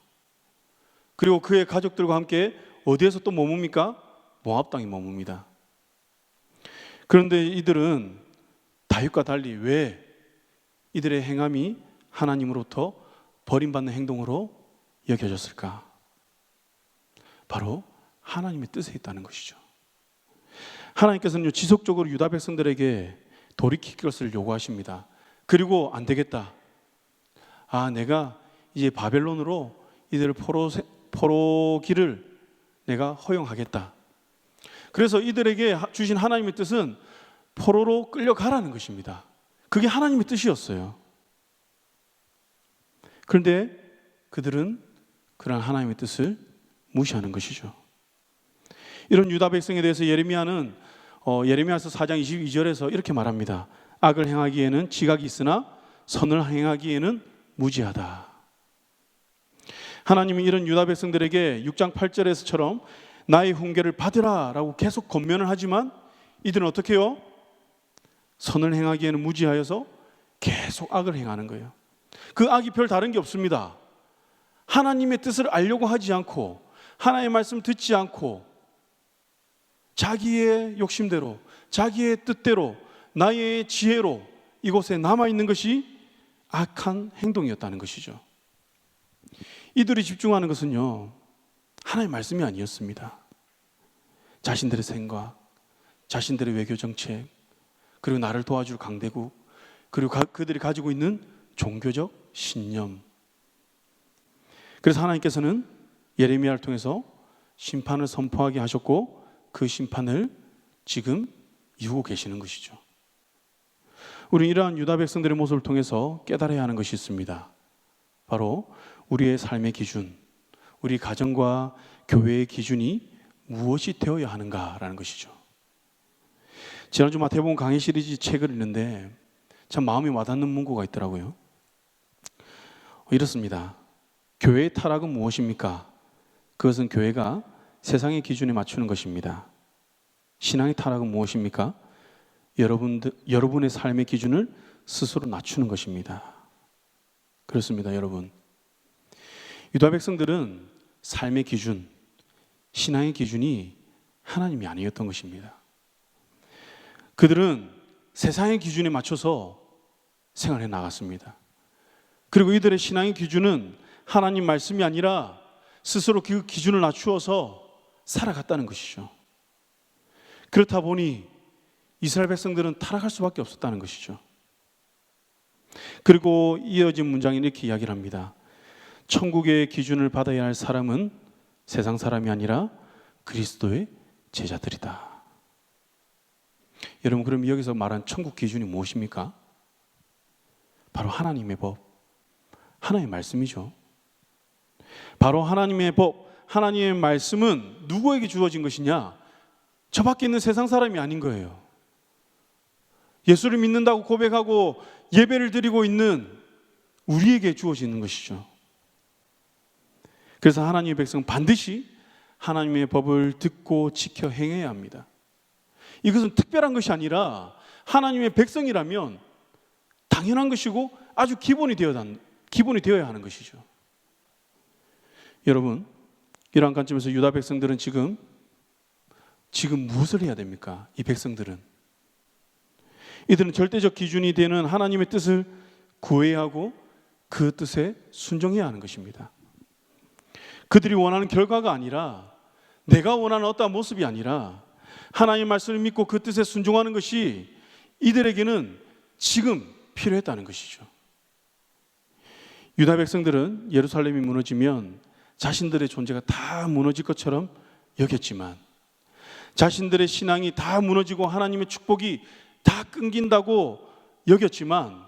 그리고 그의 가족들과 함께 어디에서 또 머뭅니까? 모압 땅에 머뭅니다. 그런데 이들은 다윗과 달리 왜 이들의 행함이 하나님으로부터 버림받는 행동으로 여겨졌을까? 바로 하나님의 뜻에 있다는 것이죠. 하나님께서는 지속적으로 유다 백성들에게 돌이킬 것을 요구하십니다. 그리고 안 되겠다. 내가 이제 바벨론으로 이들을 포로기를 내가 허용하겠다. 그래서 이들에게 주신 하나님의 뜻은 포로로 끌려가라는 것입니다. 그게 하나님의 뜻이었어요. 그런데 그들은 그런 하나님의 뜻을 무시하는 것이죠. 이런 유다 백성에 대해서 예레미야는 예레미야서 4장 22절에서 이렇게 말합니다. 악을 행하기에는 지각이 있으나 선을 행하기에는 무지하다. 하나님이 이런 유다 백성들에게 6장 8절에서처럼 나의 훈계를 받으라 라고 계속 권면을 하지만 이들은 어떻게 해요? 선을 행하기에는 무지하여서 계속 악을 행하는 거예요. 그 악이 별 다른 게 없습니다. 하나님의 뜻을 알려고 하지 않고 하나님의 말씀 듣지 않고 자기의 욕심대로 자기의 뜻대로 나의 지혜로 이곳에 남아있는 것이 악한 행동이었다는 것이죠. 이들이 집중하는 것은요 하나님의 말씀이 아니었습니다. 자신들의 생각, 자신들의 외교 정책, 그리고 나를 도와줄 강대국, 그리고 그들이 가지고 있는 종교적 신념. 그래서 하나님께서는 예레미야를 통해서 심판을 선포하게 하셨고 그 심판을 지금 이루고 계시는 것이죠. 우리는 이러한 유다 백성들의 모습을 통해서 깨달아야 하는 것이 있습니다. 바로 우리의 삶의 기준, 우리 가정과 교회의 기준이 무엇이 되어야 하는가라는 것이죠. 지난주 마태복음 강의 시리즈 책을 읽는데 참 마음에 와닿는 문구가 있더라고요. 이렇습니다. 교회의 타락은 무엇입니까? 그것은 교회가 세상의 기준에 맞추는 것입니다. 신앙의 타락은 무엇입니까? 여러분의 삶의 기준을 스스로 낮추는 것입니다. 그렇습니다, 여러분. 유다 백성들은 삶의 기준, 신앙의 기준이 하나님이 아니었던 것입니다. 그들은 세상의 기준에 맞춰서 생활해 나갔습니다. 그리고 이들의 신앙의 기준은 하나님 말씀이 아니라 스스로 그 기준을 낮추어서 살아갔다는 것이죠. 그렇다 보니 이스라엘 백성들은 타락할 수밖에 없었다는 것이죠. 그리고 이어진 문장이 이렇게 이야기를 합니다. 천국의 기준을 받아야 할 사람은 세상 사람이 아니라 그리스도의 제자들이다. 여러분, 그럼 여기서 말한 천국 기준이 무엇입니까? 바로 하나님의 법, 하나님의 말씀이죠. 바로 하나님의 법, 하나님의 말씀은 누구에게 주어진 것이냐? 저 밖에 있는 세상 사람이 아닌 거예요. 예수를 믿는다고 고백하고 예배를 드리고 있는 우리에게 주어지는 것이죠. 그래서 하나님의 백성은 반드시 하나님의 법을 듣고 지켜 행해야 합니다. 이것은 특별한 것이 아니라 하나님의 백성이라면 당연한 것이고 아주 기본이 되어야 하는 것이죠. 여러분, 이러한 관점에서 유다 백성들은 지금 무엇을 해야 됩니까? 이 백성들은 이들은 절대적 기준이 되는 하나님의 뜻을 구해야 하고 그 뜻에 순종해야 하는 것입니다. 그들이 원하는 결과가 아니라, 내가 원하는 어떠한 모습이 아니라 하나님의 말씀을 믿고 그 뜻에 순종하는 것이 이들에게는 지금 필요했다는 것이죠. 유다 백성들은 예루살렘이 무너지면 자신들의 존재가 다 무너질 것처럼 여겼지만, 자신들의 신앙이 다 무너지고 하나님의 축복이 다 끊긴다고 여겼지만,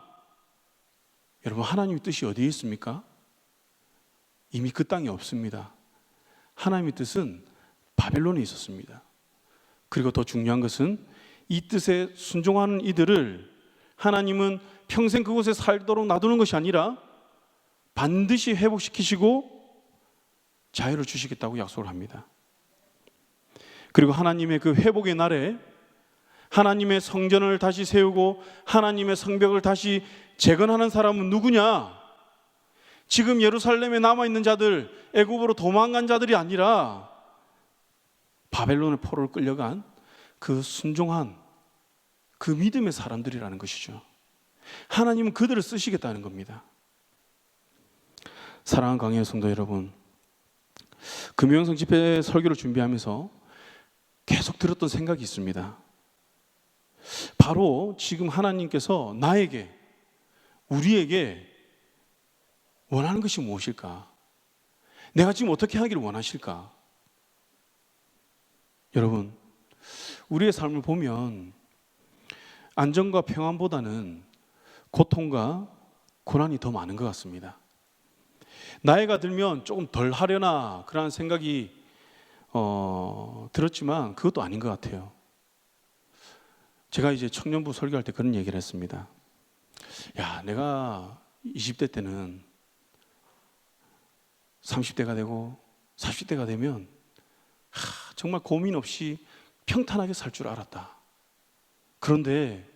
여러분, 하나님의 뜻이 어디에 있습니까? 이미 그 땅에 없습니다. 하나님의 뜻은 바벨론에 있었습니다. 그리고 더 중요한 것은 이 뜻에 순종하는 이들을 하나님은 평생 그곳에 살도록 놔두는 것이 아니라 반드시 회복시키시고 자유를 주시겠다고 약속을 합니다. 그리고 하나님의 그 회복의 날에 하나님의 성전을 다시 세우고 하나님의 성벽을 다시 재건하는 사람은 누구냐? 지금 예루살렘에 남아있는 자들, 애굽으로 도망간 자들이 아니라 바벨론의 포로로 끌려간 그 순종한 그 믿음의 사람들이라는 것이죠. 하나님은 그들을 쓰시겠다는 겁니다. 사랑하는 강의 성도 여러분, 금요영성 집회 설교를 준비하면서 계속 들었던 생각이 있습니다. 바로 지금 하나님께서 나에게, 우리에게 원하는 것이 무엇일까? 내가 지금 어떻게 하기를 원하실까? 여러분, 우리의 삶을 보면 안정과 평안보다는 고통과 고난이 더 많은 것 같습니다. 나이가 들면 조금 덜 하려나 그런 생각이 들었지만 그것도 아닌 것 같아요. 제가 이제 청년부 설교할 때 그런 얘기를 했습니다. 야, 내가 20대 때는 30대가 되고 40대가 되면 정말 고민 없이 평탄하게 살 줄 알았다. 그런데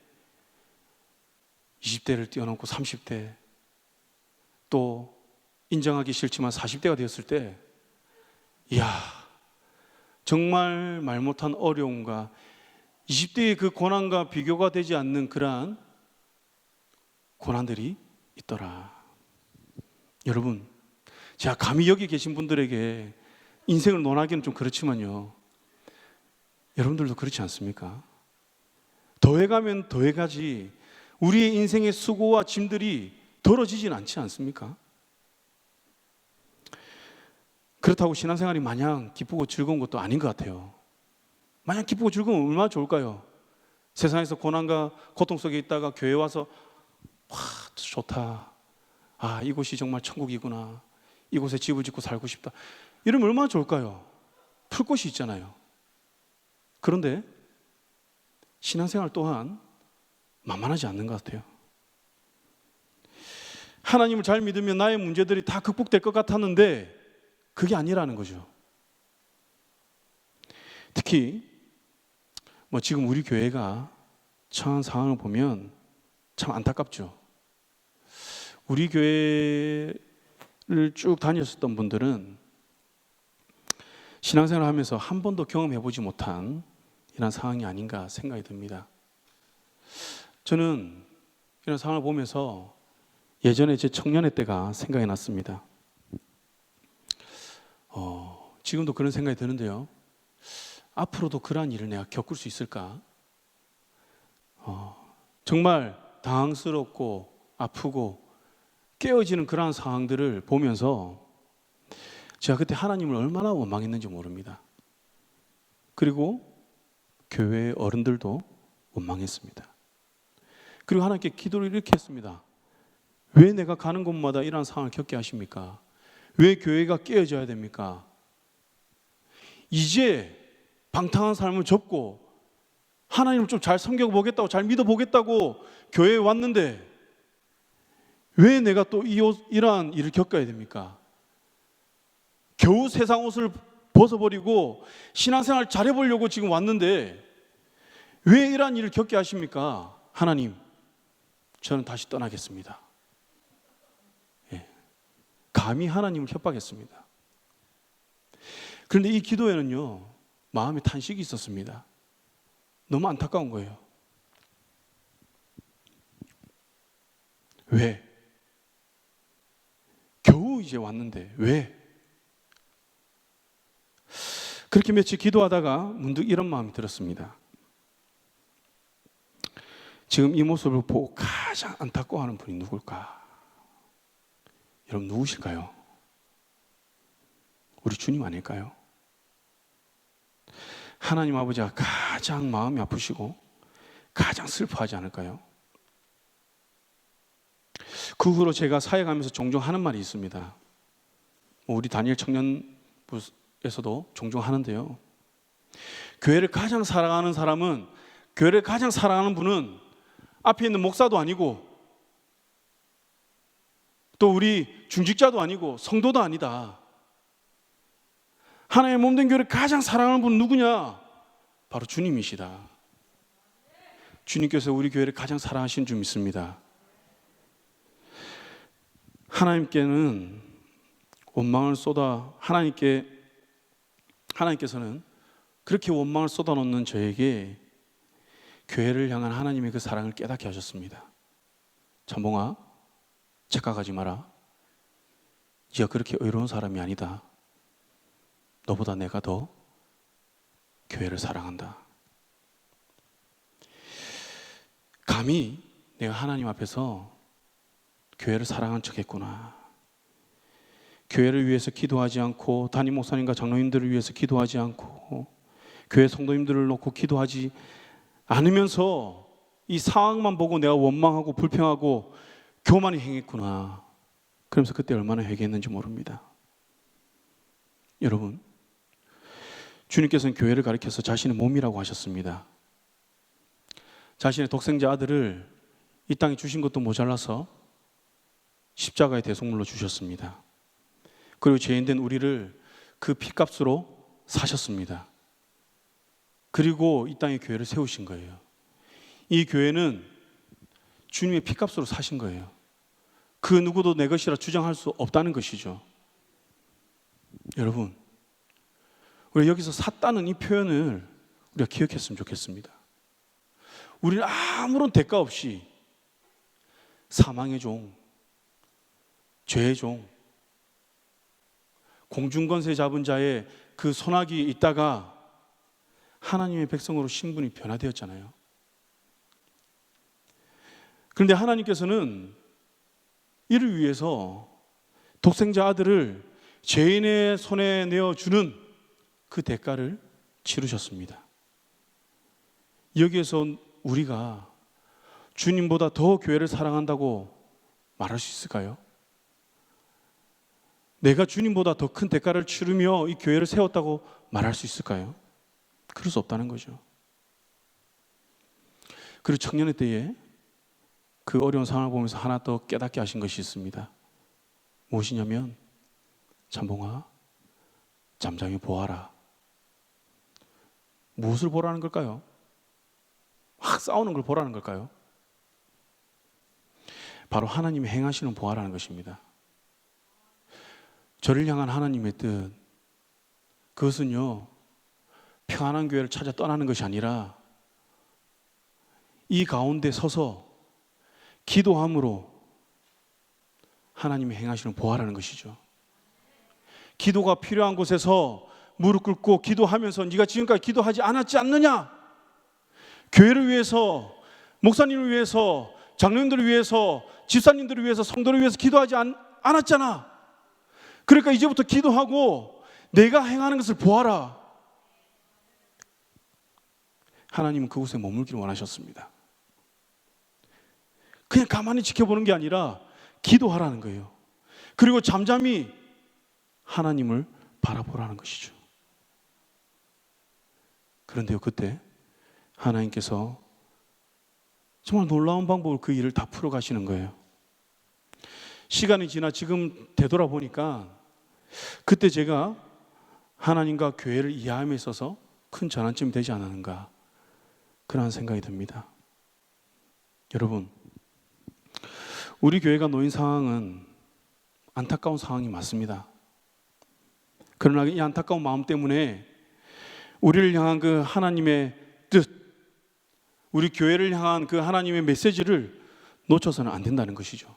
20대를 뛰어넘고 30대, 또 인정하기 싫지만 40대가 되었을 때, 이야, 정말 말 못한 어려움과 20대의 그 고난과 비교가 되지 않는 그러한 고난들이 있더라. 여러분, 제가 감히 여기 계신 분들에게 인생을 논하기는 좀 그렇지만요, 여러분들도 그렇지 않습니까? 더해가면 더해가지 우리의 인생의 수고와 짐들이 덜어지진 않지 않습니까? 그렇다고 신앙생활이 마냥 기쁘고 즐거운 것도 아닌 것 같아요. 마냥 기쁘고 즐거우면 얼마나 좋을까요? 세상에서 고난과 고통 속에 있다가 교회 와서 와, 좋다, 아, 이곳이 정말 천국이구나, 이곳에 집을 짓고 살고 싶다, 이러면 얼마나 좋을까요? 풀 곳이 있잖아요. 그런데 신앙생활 또한 만만하지 않는 것 같아요. 하나님을 잘 믿으면 나의 문제들이 다 극복될 것 같았는데 그게 아니라는 거죠. 특히 지금 우리 교회가 처한 상황을 보면 참 안타깝죠. 우리 교회를 쭉 다녔었던 분들은 신앙생활을 하면서 한 번도 경험해보지 못한 이런 상황이 아닌가 생각이 듭니다. 저는 이런 상황을 보면서 예전에 제 청년의 때가 생각이 났습니다. 지금도 그런 생각이 드는데요, 앞으로도 그러한 일을 내가 겪을 수 있을까? 정말 당황스럽고 아프고 깨어지는 그러한 상황들을 보면서 제가 그때 하나님을 얼마나 원망했는지 모릅니다. 그리고 교회의 어른들도 원망했습니다. 그리고 하나님께 기도를 이렇게 했습니다. 왜 내가 가는 곳마다 이러한 상황을 겪게 하십니까? 왜 교회가 깨어져야 됩니까? 이제 방탕한 삶을 접고 하나님을 좀 잘 섬겨보겠다고, 잘 믿어보겠다고 교회에 왔는데 왜 내가 또 이러한 일을 겪어야 됩니까? 겨우 세상 옷을 벗어버리고 신앙생활 잘해보려고 지금 왔는데 왜 이러한 일을 겪게 하십니까? 하나님, 저는 다시 떠나겠습니다. 감히 하나님을 협박했습니다. 그런데 이 기도에는요, 마음에 탄식이 있었습니다. 너무 안타까운 거예요. 왜? 겨우 이제 왔는데 왜? 그렇게 며칠 기도하다가 문득 이런 마음이 들었습니다. 지금 이 모습을 보고 가장 안타까워하는 분이 누굴까? 여러분 누구실까요? 우리 주님 아닐까요? 하나님 아버지가 가장 마음이 아프시고 가장 슬퍼하지 않을까요? 그 후로 제가 사역하면서 종종 하는 말이 있습니다. 우리 다니엘 청년부에서도 종종 하는데요. 교회를 가장 사랑하는 사람은, 교회를 가장 사랑하는 분은 앞에 있는 목사도 아니고 또 우리 중직자도 아니고 성도도 아니다. 하나님의 몸된 교회를 가장 사랑하는 분은 누구냐? 바로 주님이시다. 주님께서 우리 교회를 가장 사랑하시는 줄 믿습니다. 하나님께는 원망을 하나님께서는 그렇게 원망을 쏟아놓는 저에게 교회를 향한 하나님의 그 사랑을 깨닫게 하셨습니다. 찬봉아, 착각하지 마라. 네가 그렇게 의로운 사람이 아니다. 너보다 내가 더 교회를 사랑한다. 감히 내가 하나님 앞에서 교회를 사랑한 척했구나. 교회를 위해서 기도하지 않고 담임 목사님과 장로님들을 위해서 기도하지 않고 교회 성도님들을 놓고 기도하지 않으면서 이 상황만 보고 내가 원망하고 불평하고 교만히 행했구나. 그러면서 그때 얼마나 회개했는지 모릅니다. 여러분, 주님께서는 교회를 가리켜서 자신의 몸이라고 하셨습니다. 자신의 독생자 아들을 이 땅에 주신 것도 모자라서 십자가의 대속물로 주셨습니다. 그리고 죄인된 우리를 그 피값으로 사셨습니다. 그리고 이 땅에 교회를 세우신 거예요. 이 교회는 주님의 피값으로 사신 거예요. 그 누구도 내 것이라 주장할 수 없다는 것이죠. 여러분, 우리 여기서 샀다는 이 표현을 우리가 기억했으면 좋겠습니다. 우리는 아무런 대가 없이 사망의 종, 죄의 종, 공중권세 잡은 자의 그 손아귀에 있다가 하나님의 백성으로 신분이 변화되었잖아요. 그런데 하나님께서는 이를 위해서 독생자 아들을 죄인의 손에 내어주는 그 대가를 치르셨습니다. 여기에서 우리가 주님보다 더 교회를 사랑한다고 말할 수 있을까요? 내가 주님보다 더 큰 대가를 치르며 이 교회를 세웠다고 말할 수 있을까요? 그럴 수 없다는 거죠. 그리고 청년의 때에 그 어려운 상황을 보면서 하나 더 깨닫게 하신 것이 있습니다. 무엇이냐면, 잠봉아, 잠잠히 보아라. 무엇을 보라는 걸까요? 막 싸우는 걸 보라는 걸까요? 바로 하나님이 행하시는 보아라는 것입니다. 저를 향한 하나님의 뜻, 그것은요, 평안한 교회를 찾아 떠나는 것이 아니라 이 가운데 서서 기도함으로 하나님이 행하시는 보아라는 것이죠. 기도가 필요한 곳에서 무릎 꿇고 기도하면서 네가 지금까지 기도하지 않았지 않느냐? 교회를 위해서, 목사님을 위해서, 장로님들을 위해서, 집사님들을 위해서, 성도를 위해서 기도하지 않았잖아. 그러니까 이제부터 기도하고 내가 행하는 것을 보아라. 하나님은 그곳에 머물기를 원하셨습니다. 그냥 가만히 지켜보는 게 아니라 기도하라는 거예요. 그리고 잠잠히 하나님을 바라보라는 것이죠. 그런데요, 그때 하나님께서 정말 놀라운 방법으로 그 일을 다 풀어가시는 거예요. 시간이 지나 지금 되돌아보니까 그때 제가 하나님과 교회를 이해함에 있어서 큰 전환점이 되지 않았는가, 그런 생각이 듭니다. 여러분, 우리 교회가 놓인 상황은 안타까운 상황이 맞습니다. 그러나 이 안타까운 마음 때문에 우리를 향한 그 하나님의 뜻, 우리 교회를 향한 그 하나님의 메시지를 놓쳐서는 안 된다는 것이죠.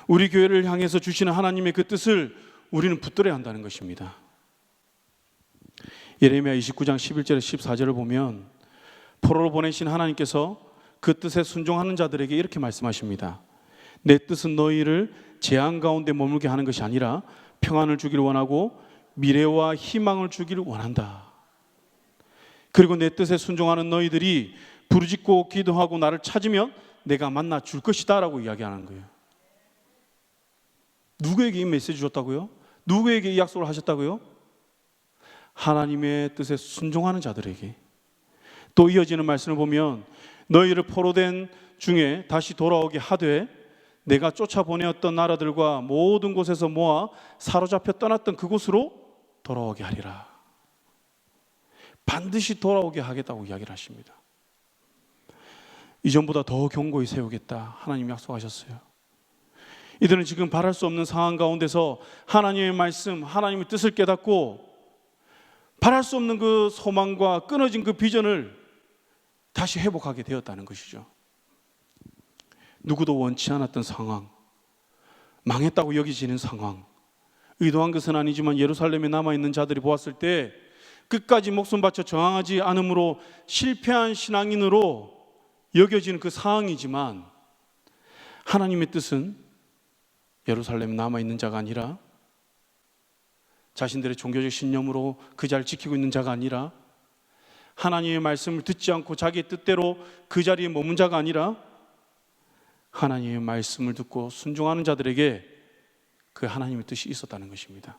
우리 교회를 향해서 주시는 하나님의 그 뜻을 우리는 붙들어야 한다는 것입니다. 예레미야 29장 11절에 14절을 보면 포로로 보내신 하나님께서 그 뜻에 순종하는 자들에게 이렇게 말씀하십니다. 내 뜻은 너희를 재앙 가운데 머물게 하는 것이 아니라 평안을 주기를 원하고 미래와 희망을 주기를 원한다. 그리고 내 뜻에 순종하는 너희들이 부르짖고 기도하고 나를 찾으면 내가 만나 줄 것이다 라고 이야기하는 거예요. 누구에게 이 메시지 줬다고요? 누구에게 이 약속을 하셨다고요? 하나님의 뜻에 순종하는 자들에게. 또 이어지는 말씀을 보면 너희를 포로된 중에 다시 돌아오게 하되 내가 쫓아보내었던 나라들과 모든 곳에서 모아 사로잡혀 떠났던 그곳으로 돌아오게 하리라. 반드시 돌아오게 하겠다고 이야기를 하십니다. 이전보다 더 견고히 세우겠다 하나님 약속하셨어요. 이들은 지금 바랄 수 없는 상황 가운데서 하나님의 말씀, 하나님의 뜻을 깨닫고 바랄 수 없는 그 소망과 끊어진 그 비전을 다시 회복하게 되었다는 것이죠. 누구도 원치 않았던 상황, 망했다고 여기지는 상황, 의도한 것은 아니지만 예루살렘에 남아있는 자들이 보았을 때 끝까지 목숨 바쳐 저항하지 않으므로 실패한 신앙인으로 여겨지는 그 상황이지만 하나님의 뜻은 예루살렘에 남아있는 자가 아니라 자신들의 종교적 신념으로 그 자리를 지키고 있는 자가 아니라 하나님의 말씀을 듣지 않고 자기의 뜻대로 그 자리에 머문 자가 아니라 하나님의 말씀을 듣고 순종하는 자들에게 그 하나님의 뜻이 있었다는 것입니다.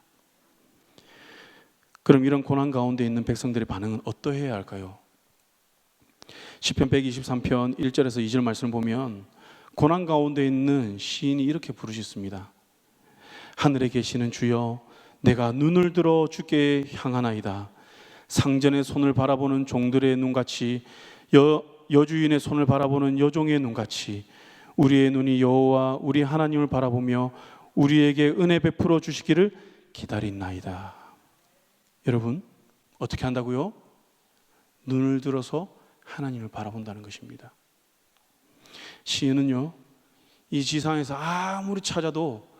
그럼 이런 고난 가운데 있는 백성들의 반응은 어떠해야 할까요? 시편 123편 1절에서 2절 말씀을 보면 고난 가운데 있는 시인이 이렇게 부르짖습니다. 하늘에 계시는 주여, 내가 눈을 들어 주께 향하나이다. 상전의 손을 바라보는 종들의 눈같이 여주인의 손을 바라보는 여종의 눈같이 우리의 눈이 여호와 우리 하나님을 바라보며 우리에게 은혜 베풀어 주시기를 기다린나이다. 여러분, 어떻게 한다고요? 눈을 들어서 하나님을 바라본다는 것입니다. 시인은요, 이 지상에서 아무리 찾아도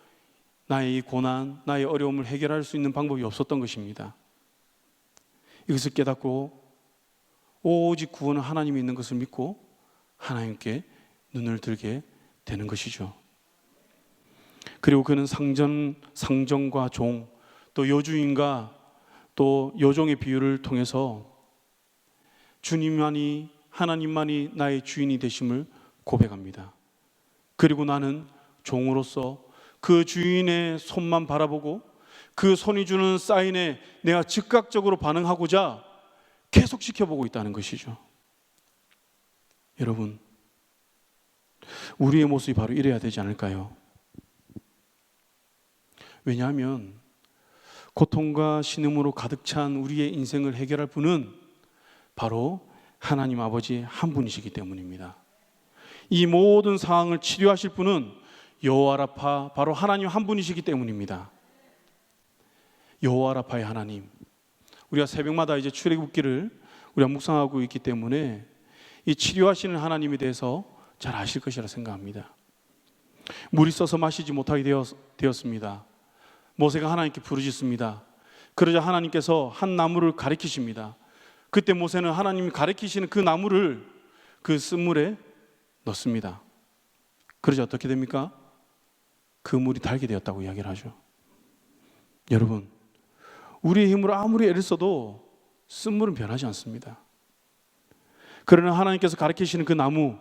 나의 이 고난, 나의 어려움을 해결할 수 있는 방법이 없었던 것입니다. 이것을 깨닫고 오직 구원은 하나님이 있는 것을 믿고 하나님께 눈을 들게 되는 것이죠. 그리고 그는 상정과 종, 또 여주인과 또 여종의 비유를 통해서 주님만이, 하나님만이 나의 주인이 되심을 고백합니다. 그리고 나는 종으로서 그 주인의 손만 바라보고 그 손이 주는 사인에 내가 즉각적으로 반응하고자 계속 지켜보고 있다는 것이죠. 여러분, 우리의 모습이 바로 이래야 되지 않을까요? 왜냐하면 고통과 신음으로 가득 찬 우리의 인생을 해결할 분은 바로 하나님 아버지 한 분이시기 때문입니다. 이 모든 상황을 치료하실 분은 여호와 라파, 바로 하나님 한 분이시기 때문입니다. 여호와 라파의 하나님, 우리가 새벽마다 이제 출애굽기를 우리가 묵상하고 있기 때문에 이 치료하시는 하나님에 대해서 잘 아실 것이라 생각합니다. 물이 써서 마시지 못하게 되었습니다. 모세가 하나님께 부르짖습니다. 그러자 하나님께서 한 나무를 가리키십니다. 그때 모세는 하나님이 가리키시는 그 나무를 그 쓴물에 넣습니다. 그러자 어떻게 됩니까? 그 물이 달게 되었다고 이야기를 하죠. 여러분, 우리의 힘으로 아무리 애를 써도 쓴물은 변하지 않습니다. 그러나 하나님께서 가리키시는 그 나무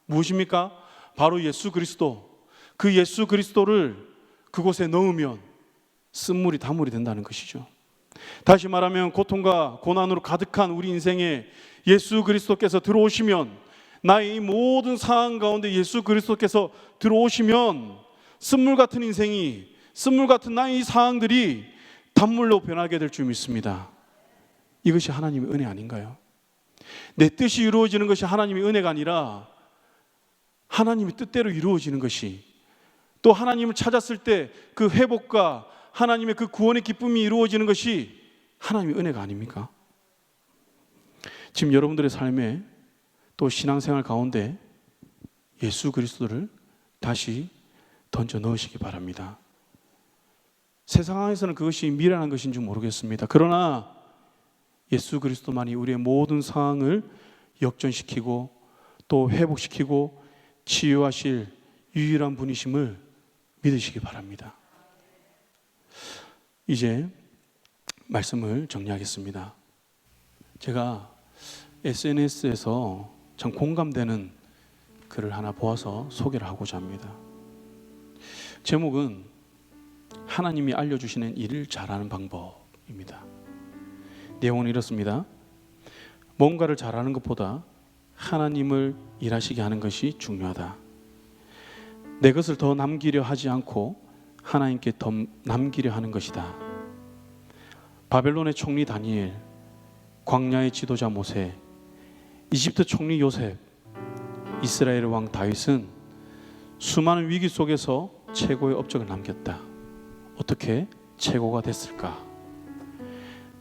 무엇입니까? 바로 예수 그리스도. 그 예수 그리스도를 그곳에 넣으면 쓴물이 단물이 된다는 것이죠. 다시 말하면 고통과 고난으로 가득한 우리 인생에 예수 그리스도께서 들어오시면, 나의 이 모든 상황 가운데 예수 그리스도께서 들어오시면 쓴물 같은 인생이, 쓴물 같은 나의 이 상황들이 단물로 변하게 될 줄 믿습니다. 이것이 하나님의 은혜 아닌가요? 내 뜻이 이루어지는 것이 하나님의 은혜가 아니라 하나님의 뜻대로 이루어지는 것이, 또 하나님을 찾았을 때 그 회복과 하나님의 그 구원의 기쁨이 이루어지는 것이 하나님의 은혜가 아닙니까? 지금 여러분들의 삶에 또 신앙생활 가운데 예수 그리스도를 다시 던져 넣으시기 바랍니다. 세상에서는 그것이 미련한 것인지 모르겠습니다. 그러나 예수 그리스도만이 우리의 모든 상황을 역전시키고 또 회복시키고 치유하실 유일한 분이심을 믿으시기 바랍니다. 이제 말씀을 정리하겠습니다. 제가 SNS에서 참 공감되는 글을 하나 보아서 소개를 하고자 합니다. 제목은 하나님이 알려주시는 일을 잘하는 방법입니다. 내용은 이렇습니다. 뭔가를 잘하는 것보다 하나님을 일하시게 하는 것이 중요하다. 내 것을 더 남기려 하지 않고 하나님께 더 남기려 하는 것이다. 바벨론의 총리 다니엘, 광야의 지도자 모세, 이집트 총리 요셉, 이스라엘의 왕 다윗은 수많은 위기 속에서 최고의 업적을 남겼다. 어떻게 최고가 됐을까?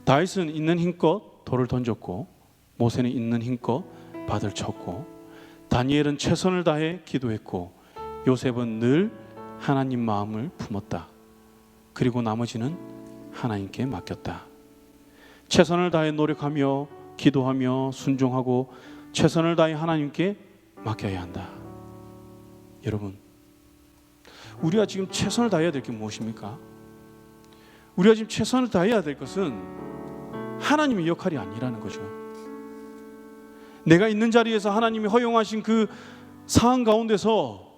다윗은 있는 힘껏 돌을 던졌고, 모세는 있는 힘껏 밭을 쳤고, 다니엘은 최선을 다해 기도했고, 요셉은 늘 하나님 마음을 품었다. 그리고 나머지는 하나님께 맡겼다. 최선을 다해 노력하며 기도하며 순종하고 최선을 다해 하나님께 맡겨야 한다. 여러분, 우리가 지금 최선을 다해야 될 게 무엇입니까? 우리가 지금 최선을 다해야 될 것은 하나님의 역할이 아니라는 거죠. 내가 있는 자리에서 하나님이 허용하신 그 상황 가운데서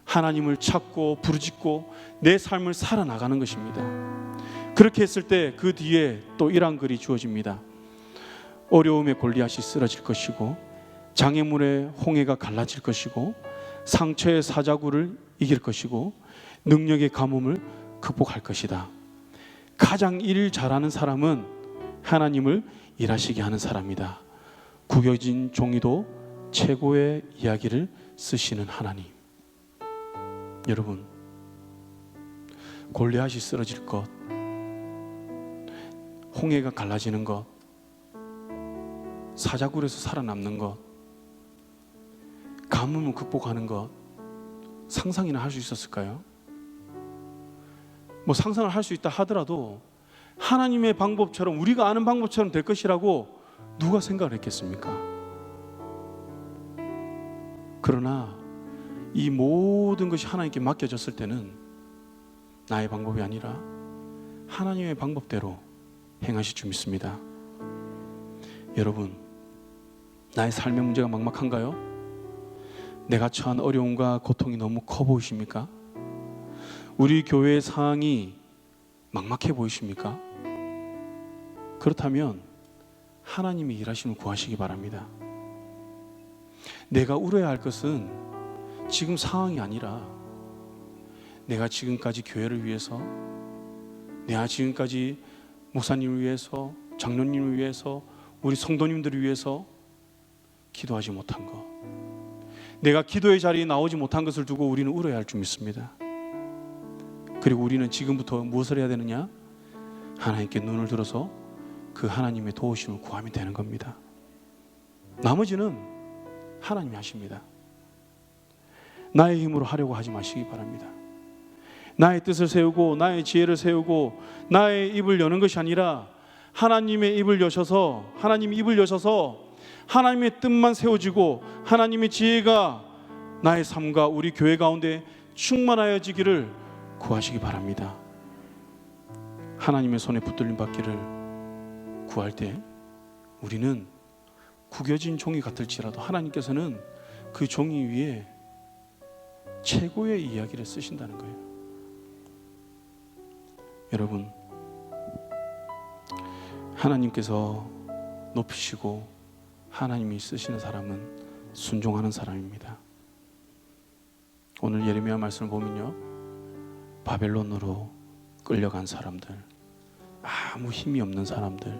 하나님을 찾고 부르짖고 내 삶을 살아나가는 것입니다. 그렇게 했을 때 그 뒤에 또 이러한 글이 주어집니다. 어려움에 골리앗이 쓰러질 것이고, 장애물에 홍해가 갈라질 것이고, 상처의 사자구를 이길 것이고, 능력의 가뭄을 극복할 것이다. 가장 일 잘하는 사람은 하나님을 일하시게 하는 사람이다. 구겨진 종이도 최고의 이야기를 쓰시는 하나님. 여러분, 골리앗이 쓰러질 것, 홍해가 갈라지는 것, 사자굴에서 살아남는 것, 가뭄을 극복하는 것, 상상이나 할 수 있었을까요? 뭐 상상을 할 수 있다 하더라도 하나님의 방법처럼, 우리가 아는 방법처럼 될 것이라고 누가 생각을 했겠습니까? 그러나 이 모든 것이 하나님께 맡겨졌을 때는 나의 방법이 아니라 하나님의 방법대로 행하실 줄 믿습니다. 여러분, 나의 삶의 문제가 막막한가요? 내가 처한 어려움과 고통이 너무 커 보이십니까? 우리 교회의 상황이 막막해 보이십니까? 그렇다면 하나님이 일하심을 구하시기 바랍니다. 내가 울어야 할 것은 지금 상황이 아니라 내가 지금까지 교회를 위해서, 내가 지금까지 목사님을 위해서, 장로님을 위해서, 우리 성도님들을 위해서 기도하지 못한 것, 내가 기도의 자리에 나오지 못한 것을 두고 우리는 울어야 할 줄 믿습니다. 그리고 우리는 지금부터 무엇을 해야 되느냐? 하나님께 눈을 들어서 그 하나님의 도우심을 구하면 되는 겁니다. 나머지는 하나님이 하십니다. 나의 힘으로 하려고 하지 마시기 바랍니다. 나의 뜻을 세우고 나의 지혜를 세우고 나의 입을 여는 것이 아니라 하나님의 입을 여셔서, 하나님이 입을 여셔서 하나님의 뜻만 세워지고 하나님의 지혜가 나의 삶과 우리 교회 가운데 충만하여지기를 구하시기 바랍니다. 하나님의 손에 붙들림 받기를 구할 때 우리는 구겨진 종이 같을지라도 하나님께서는 그 종이 위에 최고의 이야기를 쓰신다는 거예요. 여러분, 하나님께서 높이시고 하나님이 쓰시는 사람은 순종하는 사람입니다. 오늘 예레미야 말씀을 보면요, 바벨론으로 끌려간 사람들, 아무 힘이 없는 사람들,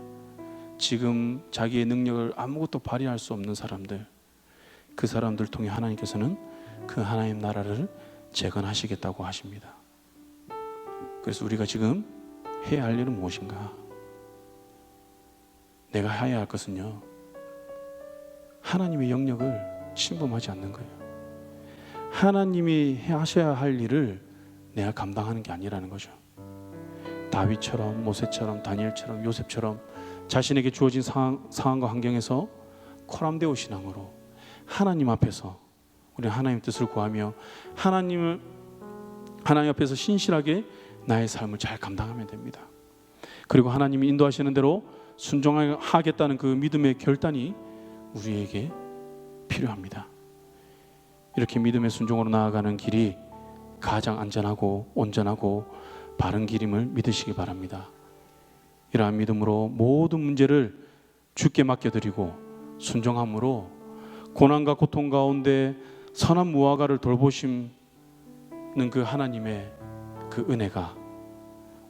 지금 자기의 능력을 아무것도 발휘할 수 없는 사람들, 그 사람들 통해 하나님께서는 그 하나님 나라를 재건하시겠다고 하십니다. 그래서 우리가 지금 해야 할 일은 무엇인가? 내가 해야 할 것은요, 하나님의 영역을 침범하지 않는 거예요. 하나님이 하셔야 할 일을 내가 감당하는 게 아니라는 거죠. 다윗처럼, 모세처럼, 다니엘처럼, 요셉처럼 자신에게 주어진 상황과 환경에서 코람데오 신앙으로 하나님 앞에서 우리 하나님 뜻을 구하며 하나님 앞에서 신실하게 나의 삶을 잘 감당하면 됩니다. 그리고 하나님이 인도하시는 대로 순종하겠다는 그 믿음의 결단이 우리에게 필요합니다. 이렇게 믿음의 순종으로 나아가는 길이 가장 안전하고 온전하고 바른 길임을 믿으시기 바랍니다. 이러한 믿음으로 모든 문제를 주께 맡겨드리고 순종함으로 고난과 고통 가운데 선한 무화과를 돌보시는 그 하나님의 그 은혜가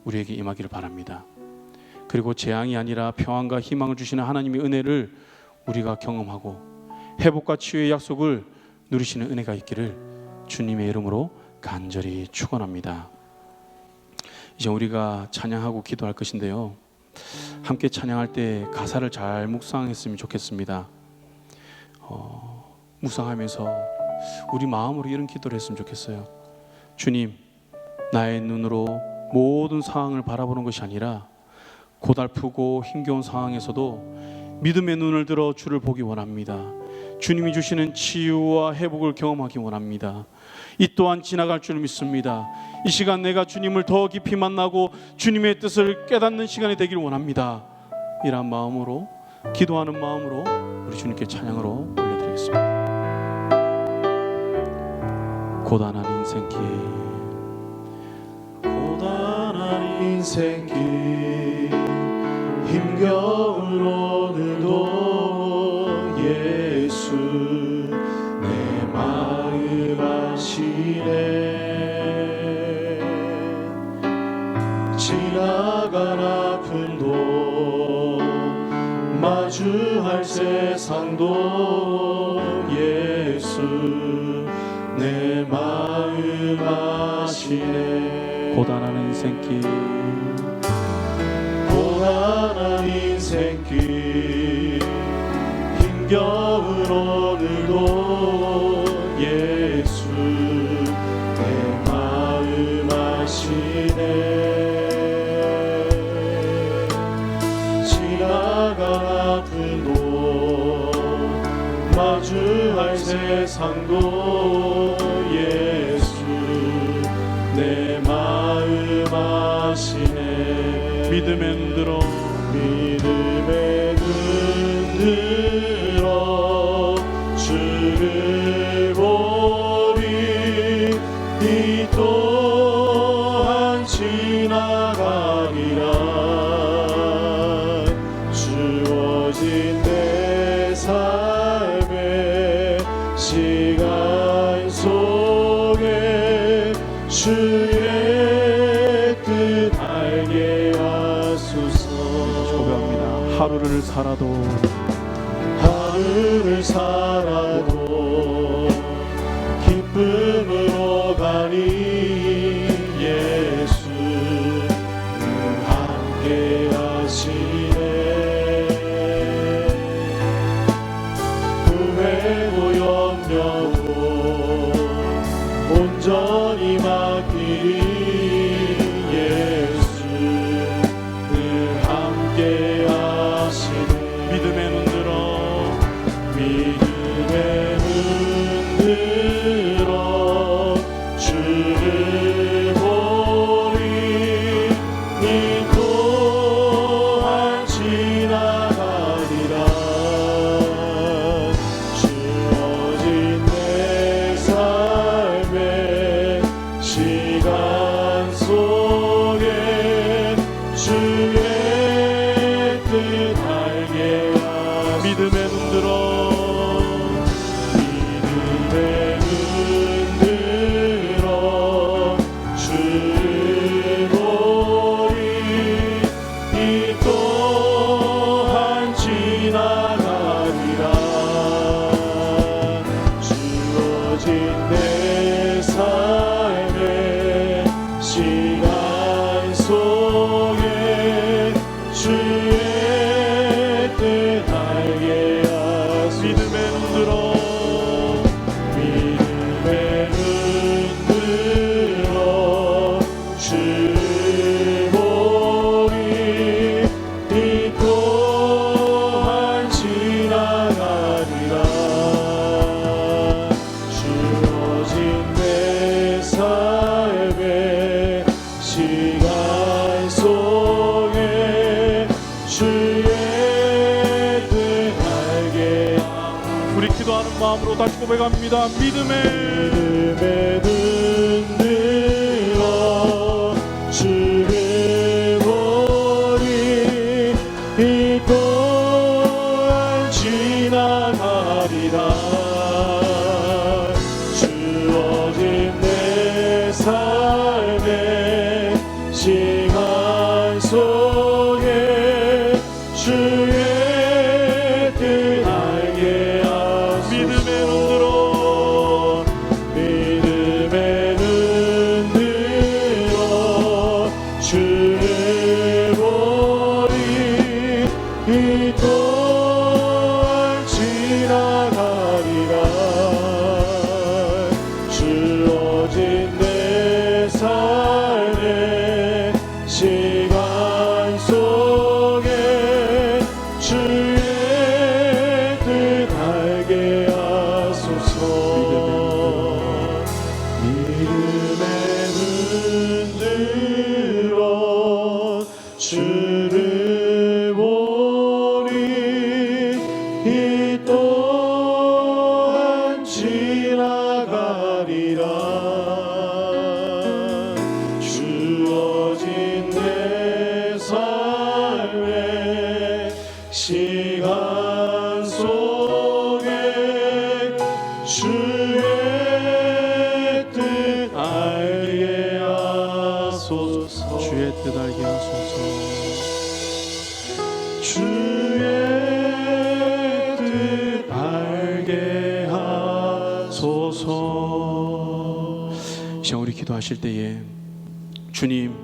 우리에게 임하기를 바랍니다. 그리고 재앙이 아니라 평안과 희망을 주시는 하나님의 은혜를 우리가 경험하고 회복과 치유의 약속을 누리시는 은혜가 있기를 주님의 이름으로 간절히 축원합니다. 이제 우리가 찬양하고 기도할 것인데요, 함께 찬양할 때 가사를 잘 묵상했으면 좋겠습니다. 묵상하면서 우리 마음으로 이런 기도를 했으면 좋겠어요. 주님, 나의 눈으로 모든 상황을 바라보는 것이 아니라 고달프고 힘겨운 상황에서도 믿음의 눈을 들어 주를 보기 원합니다. 주님이 주시는 치유와 회복을 경험하기 원합니다. 이 또한 지나갈 줄 믿습니다. 이 시간 내가 주님을 더 깊이 만나고 주님의 뜻을 깨닫는 시간이 되길 원합니다. 이러한 마음으로, 기도하는 마음으로 우리 주님께 찬양으로 올려드리겠습니다. 고단한 인생길, 고단한 인생길, 힘겨운 오늘도 예수 내 마음 아시네. 지나간 아픔도 마주할 세상도 예수 내 마음 아시네. 고단한 인생길, 고단한 인생길, 힘겨운 오늘도 예수 내 마음 아시네. 지나간 아픔도 마주할 세상도 예수 내 마음 아시네. 믿음의 눈 들어, 믿음의 눈 들어 주를 보리. 이 또한 지나가리라. 주어진 내 삶의 시간 속에 주의 뜻 알게 하소서. 고백합니다. 하루를 살아도 기쁨으로 가니 예수 늘 함께 하시네. 후회고 염려고 온전히 맡기리. 예수 늘 함께 하시네. 믿음의 눈 들어, 믿음의 눈 들어 주를 보리. 이 또한 지나가리라. 주어진 내 삶의 우리 기도하는 마음으로 다시 고백합니다. 믿음의 눈 들어 주의 머리 이 또한 지나가리라. 주어진 내 삶의 시간 속에 주의 뜻 알게 하소서. 믿음의 눈 들어 믿음의 눈 들어 주의 머리 이 또한 지나가리라. 주어진 내 삶의 시간 속에 주의 뜻 알게 하소서. 믿음의 눈 들어 주를 보니 이 또한 지나가리라. 주어진 내 삶의 시간 속에 주의 뜻 알게 하소서. 주의 뜻 알게 하소서. 주의 뜻 알게 하소서. 이 시간 우리 기도하실 때에 주님,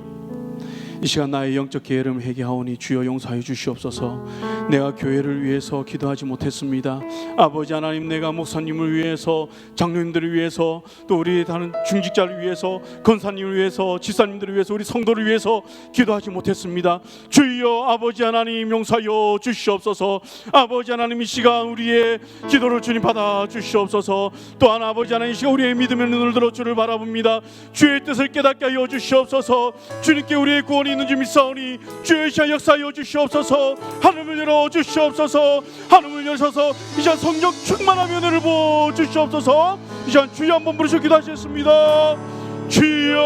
이 시간 나의 영적 게으름 회개하오니 주여 용서하여 주시옵소서. 내가 교회를 위해서 기도하지 못했습니다. 아버지 하나님, 내가 목사님을 위해서, 장로님들을 위해서, 또 우리 다른 중직자를 위해서, 권사님을 위해서, 지사님들을 위해서, 우리 성도를 위해서 기도하지 못했습니다. 주여 아버지 하나님 용서하여 주시옵소서. 아버지 하나님, 이 시간 우리의 기도를 주님 받아 주시옵소서. 또한 아버지 하나님, 이 시간 우리의 믿음의 눈을 들어 주를 바라봅니다. 주의 뜻을 깨닫게 하여 주시옵소서. 주님께 우리의 구원이 있는 줄 믿사오니 주의 시간 역사하여 주시옵소서. 하늘을 열어 주시옵소서. 하늘을 열어서 이 시간 성령 충만한 은혜를 부어 주시옵소서. 이 시간 주여 한번 부르시고 기도하시겠습니다. 주여.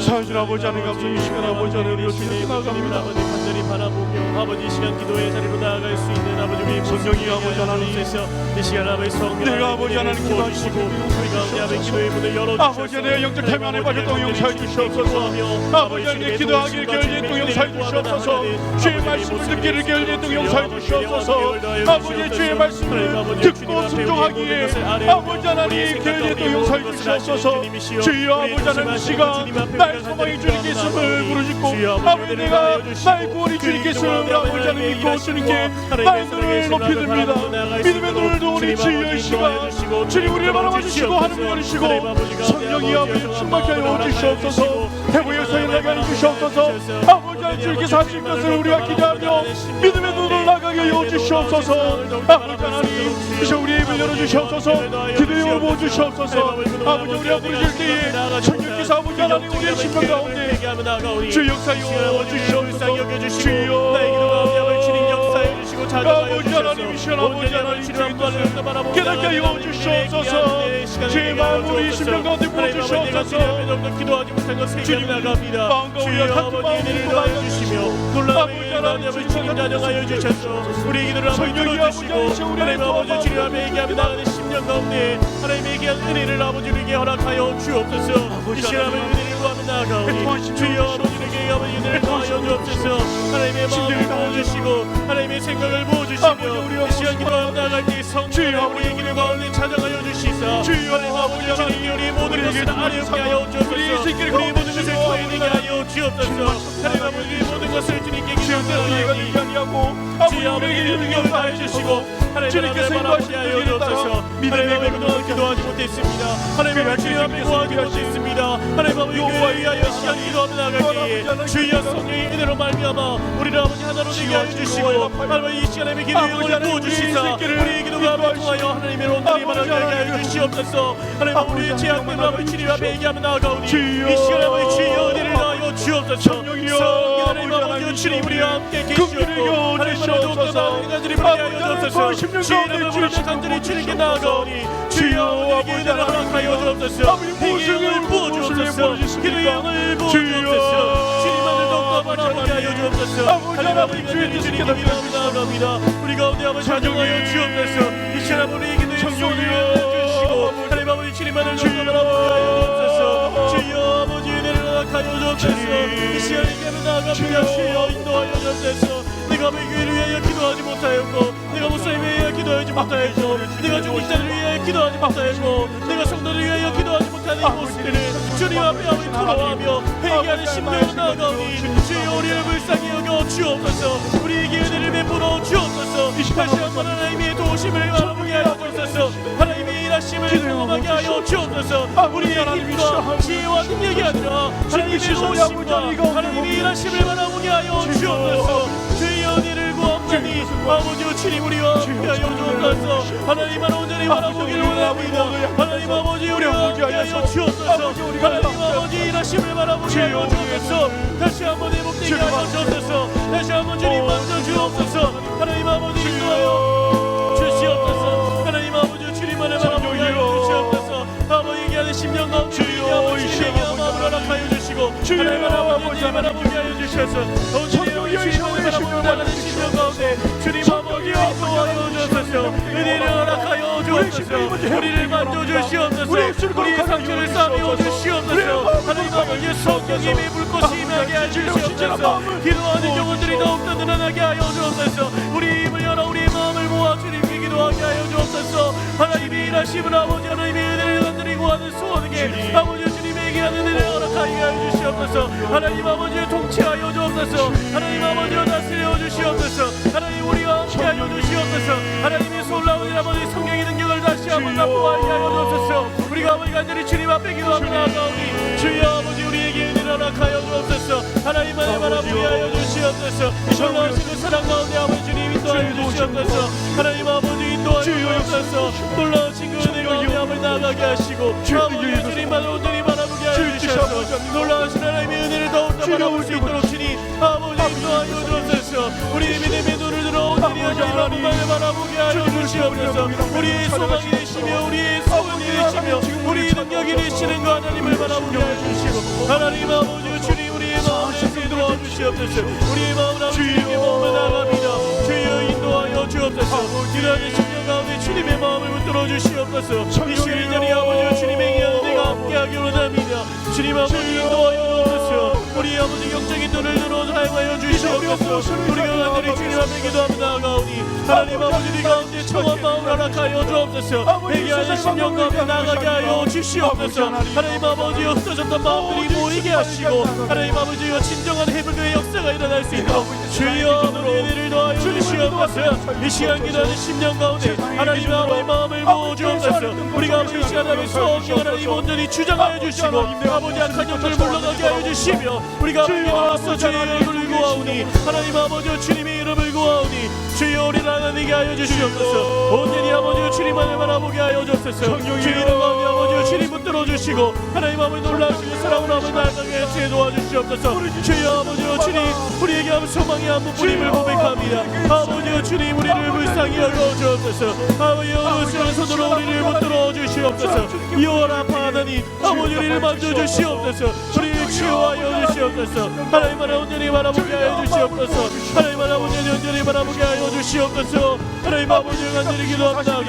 사랑하신 아버지 하나님, 감사합니다. 이 시간 아버지 하나님 주님 나아갑니다. 아버지 간절히 바라보며 아버지 이 시간 기도의 자리로 나아갈 수 있는 아버지 우리 성령이 아버지 하나님, 이 시간 아버지 성령 내가 아버지 하나님 기도하시고 우리 가운데 아버지 기도의 문을 열어주셔서 아버지 내 영적 태면에 빠졌던 용서해 주시옵소서. 아버지 하나님, 기도하기를 결리했던 용서해 주시옵소서. 주의 말씀을 듣기를 결리했던 용서해 주시옵소서. 아버지 주의 말씀을 듣고 순종하기에 아버지 하나님 결리했던 용서해 주시옵소서. 주여 아버지 하나님, 이 시간 나의 소망이 주님께 있음을 부르짖고 아버지 내가 나의 구원이 주님께 있음을 아버지 하나님 믿고 주님께 나의 눈을 높이 듭니다. 믿음의 눈을 두오니 주여 이 시간 주님 우리를 바라봐 주시고 하늘을 열으시고 성령이 아버지 충만케 하여 주시옵소서. 해부 역사에 나게 하여 주시옵소서. 아버지 하나님, 주님께서 하실 것을 우리가 기대하며 믿음의 눈을 나가게 하여 주시옵소서. 아버지 하나님, 이제 우리의 입을 열어주시옵소서. 기도의 영을 부어주시옵소서. 아버지 우리가 부르실 때에 성령께서 아버지 하나님 우리의 심령 가운데 주 역사여 주시옵소서. 주여 아버지 하나님, 이 시간 아버지 하나님 주의 뜻을 깨닫게 하여 주시옵소서. 주의 마음 우리 심령 가운데 부어주시옵소서. 주님 마음과 우리가 같은 마음으로 나아가주시며 아버지 하나님 주님 자정하여 주셔서 우리 기도를 들어주시고 하나님 아버지 주님의 얘기하며 나가는 심령 가운데 하나님의 얘기한 은혜를 아버지 우리에게 허락하여 주옵소서. 이 시간 아버지 은혜를 구하며 나아가오니 주여 아버지에게 아버지 은혜를 더하여 주옵소서. 하나님의 마음을 부어주시고 하나님의 생각을 부어주시며 이 시간 기도하며 나아갈 때 성령 우리의 길을 가운데 찾아가여 주시사 하나님 아버지 주님 우리 모든 것을 아뢰게 하여 주옵소서. 우리 모든 것을 구해내게 하여 주옵소서. 하나님 아버지 모든 것을 주님께 기도하오니 주여 우리에게 능력을 다해 주시고 하나님께서 인도하시게 하여 주옵소서. 믿음의 그동안 기도하지 못했습니다. 하나님 주님 앞에 구하지 못했습니다. 하나님 아버지 교회에 위하여 시간 기도하며 나갈 때에 주여 성령의 은혜로 말미암아 우리를 아버지 하나로 되게 하여 주시고 하나님 이 시간에 기도의 영을 부어주시사 우리의 기도가 통하여 하나님의 온전히 말하게 하여 주시옵소서. 하나님 우리의 죄악된 마음을 주님 앞에 얘기하며 나아가오니 이 시간에 아버지 주의 은혜를 하여 하여 주옵소서. 성령이여, 하나님 아버지 아버지 주님 우리와 함께 긍휼히 계시옵고 여겨주시옵소서. 하나님 하여 주옵소서. 십년 주의 가운데 이름으로 주의 간절히 주님께 주옵소서. 나아가오니 주여 아버지에게 은혜를 허락하여 주옵소서. 아버지 무엇을 영을 부어주옵소서. 기도의 영을 부어주옵소서. 주님만을 더욱더 바라보게 하여 주옵소서. 하나님 아버지 주의 주님께 나아갑니다. 우리 가운데 아버지 가정하여 주옵소서. 이 시간 우리 기도의 소리를 주시고 하나님 아버지 주님만을 더욱더 바라보게 하여 주옵소서. 주여 아버지 은혜를 허락하여 주옵소서. 이 시간 이 길을 나아갑니다. 주여 인도하여 주옵소서. 내가 왜 교회를 위하여 기도하지 못하였고 내가 목사님을 위하여 기도하지 못하였고 내가 중직자를 위하여 기도하지 못하였고 내가 성도를 위하여 기도하지 못하는 이 모습들을 주님 앞에 아버지 토로하며 회개하는 심령으로 나아가오니 주여 우리를 불쌍히 여겨 주옵소서. 우리에게 은혜를 베풀어 주옵소서. 다시 한번 하나님의 도우심을 바라보게 하여 주옵소서. 하나님의 일하심을 경험하게 하여 주옵소서. 우리의 힘과 지혜와 능력이 아니라 하나님의 도우심과 하나님의 일하심을 바라보게 하여 주옵소서. 주의 은혜를 구하옵나니 아버지여 주님 우리와 함께하여 주옵소서. 하나님만 온전히 바라보기를 원합니다. 하나님 아버지 우리와 함께하여 주옵소서. 하나님 아버지 일하심을 바라보게 하여 주옵소서. 다시 한번 회복되게 하여 주옵소서. 다시 한번 주님 만져 주옵소서. 하나님 아버지 인도하여 주시옵소서. 하나님 아버지 주님만을 바라보게 하여 주시옵소서. 아버지에게 하는 심령 가운데 주님의 아버지 주님에게 마음을 허락하여 주시고 하나님 아버지 바라보게 하여 주셔서 주님의 주님을 바라보고 나가는 심령 가운데 주님 아버지 인도하여 주옵소서. 은혜를 허락하여 주옵소서. 우리를 만져주시옵소서. 우리의 상처를 싸매어 주시옵소서. 하나님 아버지의 성령님의 불꽃이 임하게 하여 주시옵소서. 기도하는 영혼들이 더욱더 늘어나게 하여 주옵소서. 우리 입을 열어 우리의 마음을 모아 주님께 기도하게 하여 주옵소서. 하나님의 일하심을 아버지 하나님의 은혜를 간절히 구하는 소원에게 아버지 주님에게 하는 은혜를 허락하게 하여 주시옵소서. 하나님 아버지를 통치하여 주옵소서. 하나님 아버지를 다스려 주시옵소서. 하나님 우리와 함께 하여 주시옵소서. 하나님의 놀라운 아버지 성령의 능력을 다시 한번 납부하게 하여 주옵소서. 우리가 아버지 간절히 주님 앞에 기도하며 나아가오니 주여 아버지 우리에게 은혜를 허락하여 주옵소서. 하나님만을 바라보게 하여 주시옵소서. 놀라우신 사랑 가운데 아버지 주님 인도하여 주시옵소서. 하나님 아버지 인도하여 주옵소서. 놀라우신 그 은혜 가운데 아버지 나아가게 하시고 아버지 주님만을 온전히 바라보게 하여 주셔서 놀라우신 하나님의 은혜를 더욱더 바라볼 수 있도록 주님 아버지 인도하여 주옵소서. 우리의 믿음의 눈을 들어 온전히 하나님만을 바라보게 하여 주시옵소서. 우리의 소망이 되시며 우리의 소원이 되시며 우리의 능력이 되시는 그 하나님을 바라보게 하여 주시고 하나님 아버지 주님 우리의 마음을 인도하여 주시옵소서. 우리의 마음을 아버지 주님의 마음을 나갑니다. 주여 인도하여 주옵소서. 기도하는 심령 가운데 주님의 마음을 붙들어 주시옵소서. 이 시간 이 자리에 아버지 주님에게 은혜가 함께하기 원합니다. 주님 아버지 인도하여 주옵소서. 우리 아버지 영적인 눈을 들어 사용하여 주시옵소서. 우리가 간절히 주님 앞에 기도하며 나아가오니 하나님 아버지 우리 가운데 청한 마음을 허락하여 주옵소서. 회개하는 심령 가운데 나가게 하여 주시옵소서. 하나님 아버지 흩어졌던 마음들이 모이게 하시고 하나님 아버지가 진정한 회복의 역사가 일어날 수 있도록 주여 우리 은혜를 더하여 주시옵소서. 이 시간 기도하는 심령 가운데 하나님 아버지 마음을 모아 주옵소서. 우리가 아버지 이 시간 하나님 성령 하나님 온전히 주장하여 주시고 아버지 악한 영들 물러가게 하여 주시며 우리가 기도로서 주의 이름을 구하오니 하나님 아버지 주님의 이름을 구하오니 주여 우리를 하나님께 하여 주시옵소서. 온전히 아버지 주님만을 바라보게 하여 주옵소서. 주의 이름 가운데 아버지 주님 붙들어 주시고 하나님 아버지 놀라우시고 사랑으로 아버지 나아가게 주여 도와주시옵소서. 주여 아버지 주님 우리에게 아버지 소망의 한 분뿐임을 고백합니다. 아버지 주님 우리를 불쌍히 여겨 주옵소서. 아버지 어르신 손으로 우리를 붙들어 주시옵소서. 여호와 하나님 아버지 우리를 만져 주시옵소서. 우리를 치유하여 주시옵소서. 하나님 하나 온전히 바라보게 하여 주시옵소서. 하나님 하나 온전히 바라보게 하여 주시옵소서. 하나님 아버지를 간절히 기도합니다.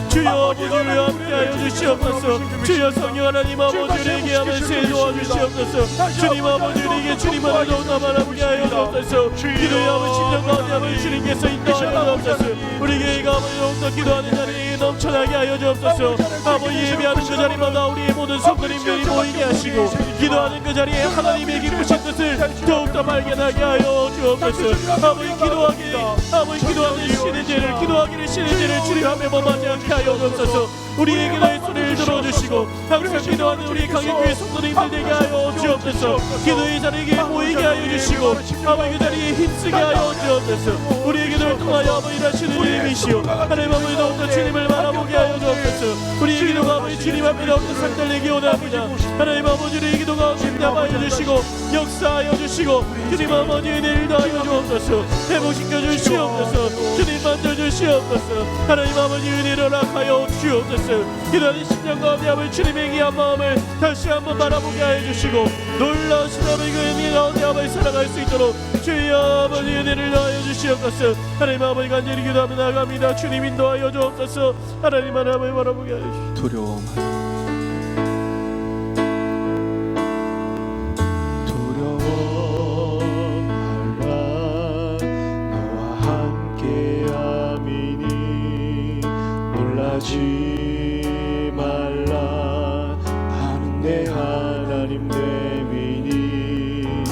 주여 아버지를 함께하여 주시옵소서. 주여 성령 하나님 아버지에게 하면서 도와주시옵소서. 주님 아버지에게 주님만을 더욱더 바라보게 하여 주옵소서. 기도의 아버지 심령 가운데 아버지 주님께서 인도하여 주옵소서. 우리 교회가 아버지 더욱더 기도하는 자리에 넘쳐나게 하여 주옵소서. 아버지 예배하는 그 자리마다 우리의 모든 성도님들이 모이게 하시고 기도하는 그 자리에 하나님의 기쁘신 뜻을 더욱더 발견하게 하여 주옵소서. 아버지 기도하는 쉬는 죄를 기도하기를 쉬는 죄를 주님 앞에 범하지 않게 하여 주옵소서. 우리의 기도의 소리를 들어주시고 항상 기도하는 우리 강의교회 성도님들 되게 하여 주옵소서. 기도의 자리에 모이게 하여 주시고 아버지 그 자리에 힘쓰게 하여 주옵소서. 우리의 기도를 통하여 아버지 하시는 이름이시오 하나님 아버지 더욱더 주님을 바라보게 하여 주옵소서. 우리의 기도가 아버지 주님 앞에 더욱더 상달되기 원합니다. 하나님 아버지 우리의 기도가 응답하여 주시고 역사하여 주시고 주님 아버지 은혜를 더하여 주옵소서. 회복시켜 주시옵소서. 주님 만져 주시옵소서. 하나님 아버지 은혜를 허락하여 주옵소서. 기도하는 심령 가운데 아버지 주님의 귀한 마음을 다시 한번 바라보게 하여 주시고 놀라우신 아버지 그 은혜 가운데 아버지 살아갈 수 있도록 주의 아버지 은혜를 더하여 주시옵소서. 하나님 아버지 간절히 기도하며 나아갑니다. 주님 인도하여 주옵소서. 하나님 아버지 바라보게 하여 주시옵소서. 두려워 말라 너와 함께함이니 놀라지 말라 나는 내 하나님 됨이니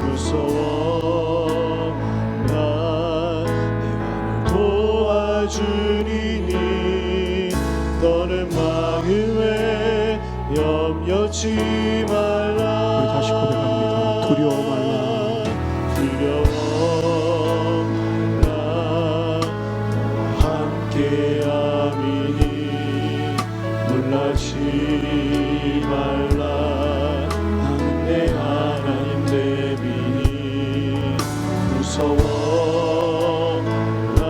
무서워 말라 내가 널 도와주리니 너는 마음에 염려치 말라. 우리 다시 고백합니다. 두려워 말라 두려워 말라 너와 함께함이니 놀라지 말라 나는 내 하나님 됨이니 무서워 말라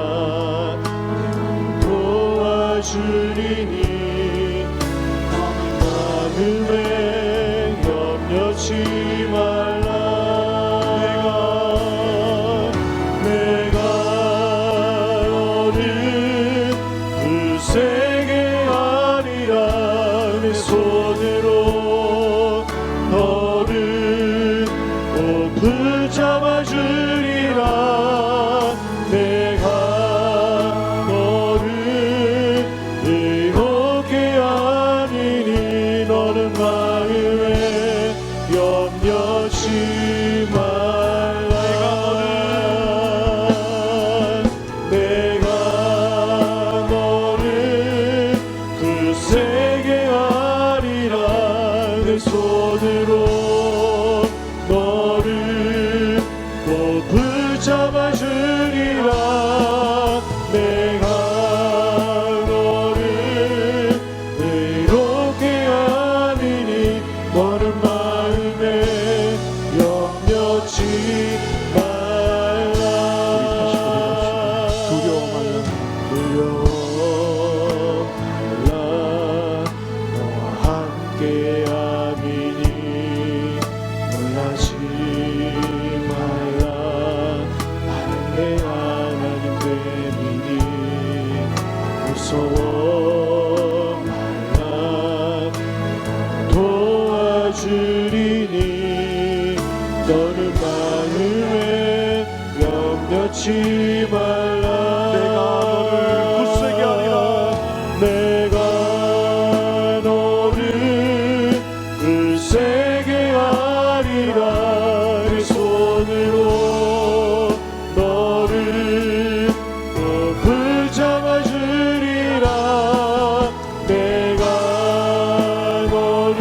내가 도와주리니 너는 마음에 염려치 말라. 내가 너를 굳세게 하리라. 내 손으로 너를 꼭 붙잡아 주리라. 내가 너를 의롭게 하리니 너는 마음에 염려치 말라. 내가 너를 굳세게 하리라. 내 손으로 너를 꼭 붙잡아 주리라. 내가 너를 의롭게 하리니 너는 마음에 염려치 말라. 두려워 말라 두려워 말라 너와 함께함이니 놀라지 말라 나는 내 하나님 됨이니 무서워 말라 도와주리니 너는 마음에 염려치 말라. 내가 너를 굳세게 하리라. 내가 너를 굳세게 하리라. 내 손으로 너를 꼭 붙잡아 주리라. 내가 너를